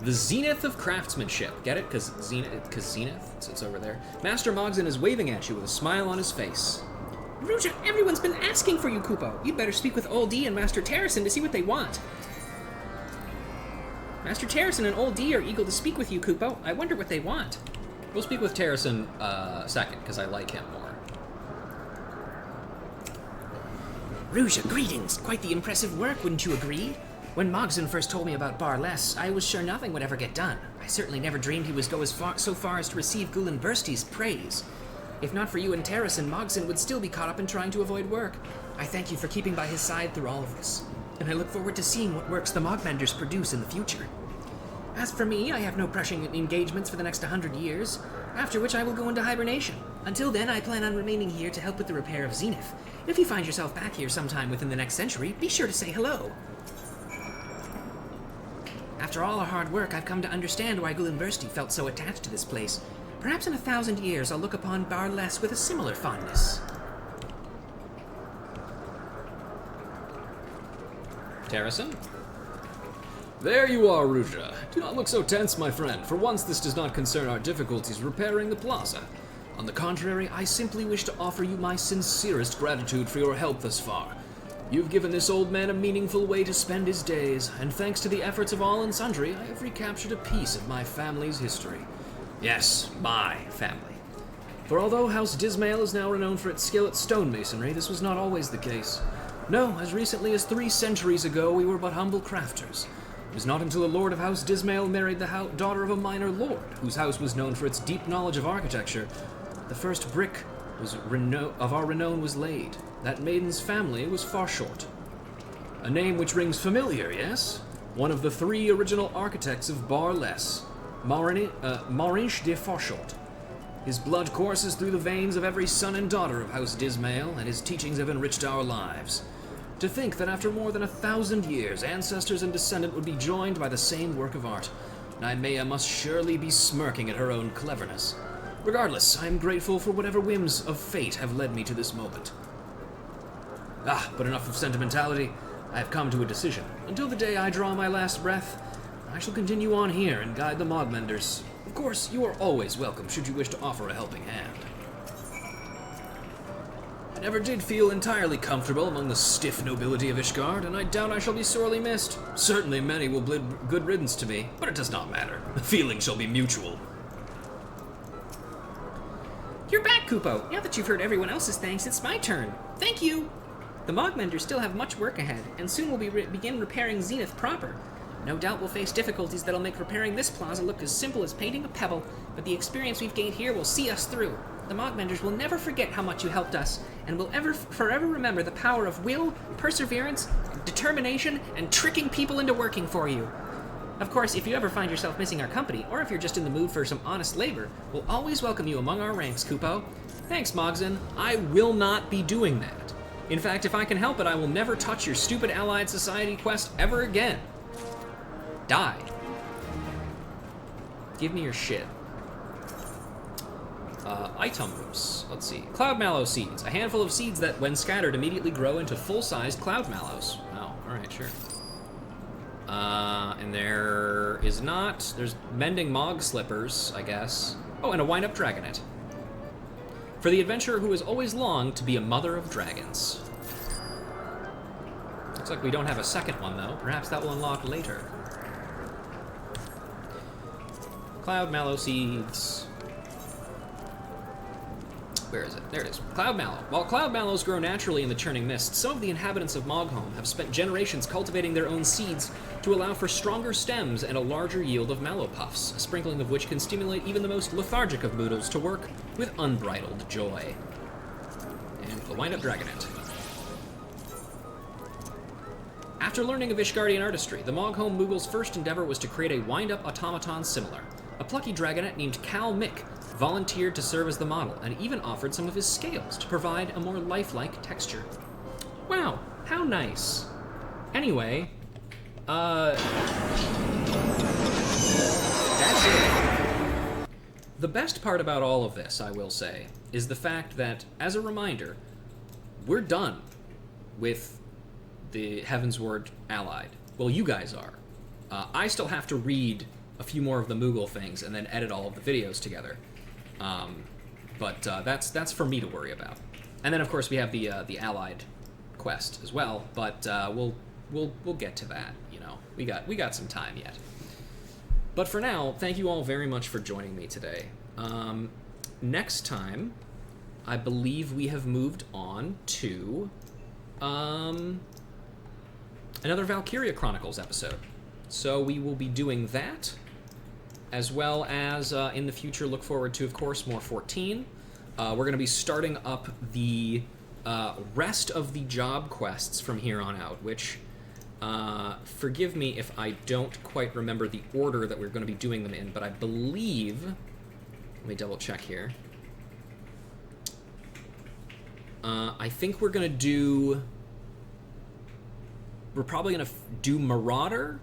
The Zenith of Craftsmanship. Get it? Because Zenith? It's over there. Master Mogson is waving at you with a smile on his face. Ruja, everyone's been asking for you, Kupo. You'd better speak with Old D and Master Terracin to see what they want. Master Terracin and Old D are eager to speak with you, Kupo. I wonder what they want. We'll speak with Terracin second, because I like him more. Ruja, greetings. Quite the impressive work, wouldn't you agree? When Mogson first told me about Barless, I was sure nothing would ever get done. I certainly never dreamed he would go so far as to receive Gulen Bursti's praise. If not for you and Terracin, Mogson would still be caught up in trying to avoid work. I thank you for keeping by his side through all of this, and I look forward to seeing what works the Mogmenders produce in the future. As for me, I have no pressing engagements for the next 100 years, after which I will go into hibernation. Until then, I plan on remaining here to help with the repair of Zenith. If you find yourself back here sometime within the next century, be sure to say hello. After all our hard work, I've come to understand why Gulen Bursti felt so attached to this place. Perhaps in 1,000 years, I'll look upon Barless with a similar fondness. Terracin? There you are, Ruja. Do not look so tense, my friend. For once, this does not concern our difficulties repairing the plaza. On the contrary, I simply wish to offer you my sincerest gratitude for your help thus far. You've given this old man a meaningful way to spend his days, and thanks to the efforts of all and sundry, I have recaptured a piece of my family's history. Yes, my family. For although House Dismail is now renowned for its skill at stonemasonry, this was not always the case. No, as recently as 3 centuries ago, we were but humble crafters. It was not until a lord of House Dismail married the daughter of a minor lord, whose house was known for its deep knowledge of architecture, the first brick of our renown was laid. That maiden's family was Farshort. A name which rings familiar, yes? One of the 3 original architects of Barless, Marinch de Farshort. His blood courses through the veins of every son and daughter of House Dismail, and his teachings have enriched our lives. To think that after more than 1,000 years, ancestors and descendant would be joined by the same work of art. Nymea must surely be smirking at her own cleverness. Regardless, I am grateful for whatever whims of fate have led me to this moment. But enough of sentimentality. I have come to a decision. Until the day I draw my last breath, I shall continue on here and guide the Mogmenders. Of course, you are always welcome should you wish to offer a helping hand. I never did feel entirely comfortable among the stiff nobility of Ishgard, and I doubt I shall be sorely missed. Certainly many will bid good riddance to me, but it does not matter. The feeling shall be mutual. You're back, Kupo. Now that you've heard everyone else's thanks, it's my turn. Thank you! The Mogmenders still have much work ahead, and soon we'll begin repairing Zenith proper. No doubt we'll face difficulties that'll make repairing this plaza look as simple as painting a pebble, but the experience we've gained here will see us through. The Mogmenders will never forget how much you helped us, and will forever remember the power of will, perseverance, determination, and tricking people into working for you. Of course, if you ever find yourself missing our company, or if you're just in the mood for some honest labor, we'll always welcome you among our ranks, Kupo. Thanks, Mogzen. I will not be doing that. In fact, if I can help it, I will never touch your stupid Allied Society quest ever again. Die. Give me your shit. Items. Let's see. Cloud mallow seeds. A handful of seeds that, when scattered, immediately grow into full-sized cloud mallows. Oh, alright, sure. And there is not... There's mending Mog slippers, I guess. Oh, and a wind-up dragonet. For the adventurer who has always longed to be a mother of dragons. Looks like we don't have a second one, though. Perhaps that will unlock later. Cloud mallow seeds. Where is it? There it is. Cloud mallow. While cloud mallows grow naturally in the churning mist, some of the inhabitants of Mogholm have spent generations cultivating their own seeds to allow for stronger stems and a larger yield of mallow puffs, a sprinkling of which can stimulate even the most lethargic of moodles to work with unbridled joy. And the wind-up dragonet. After learning of Ishgardian artistry, the Mogholm Moogle's first endeavor was to create a wind-up automaton similar. A plucky dragonet named Cal Mick volunteered to serve as the model, and even offered some of his scales to provide a more lifelike texture. Wow, how nice. Anyway, that's it. The best part about all of this, I will say, is the fact that, as a reminder, we're done with the Heavensward Allied. Well, you guys are. I still have to read a few more of the Moogle things and then edit all of the videos together. But that's for me to worry about. And then of course we have the Allied quest as well. But we'll get to that. You know, we got some time yet. But for now, thank you all very much for joining me today. Next time, I believe we have moved on to another Valkyria Chronicles episode. So we will be doing that, as well as in the future look forward to, of course, more 14. We're going to be starting up the rest of the job quests from here on out, which, forgive me if I don't quite remember the order that we're going to be doing them in, but I believe, let me double check here. I think we're going to do, we're probably going to do Marauder,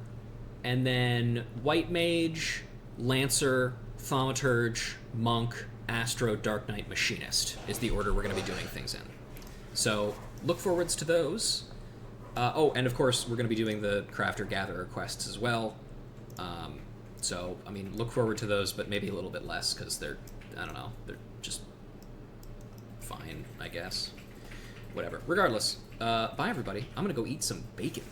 and then White Mage, Lancer, Thaumaturge, Monk, Astro, Dark Knight, Machinist is the order we're going to be doing things in. So look forwards to those. Oh, and of course we're going to be doing the Crafter Gatherer quests as well. So, I mean, look forward to those, but maybe a little bit less, because they're, I don't know, they're just fine, I guess. Whatever. Regardless, bye everybody. I'm going to go eat some bacon.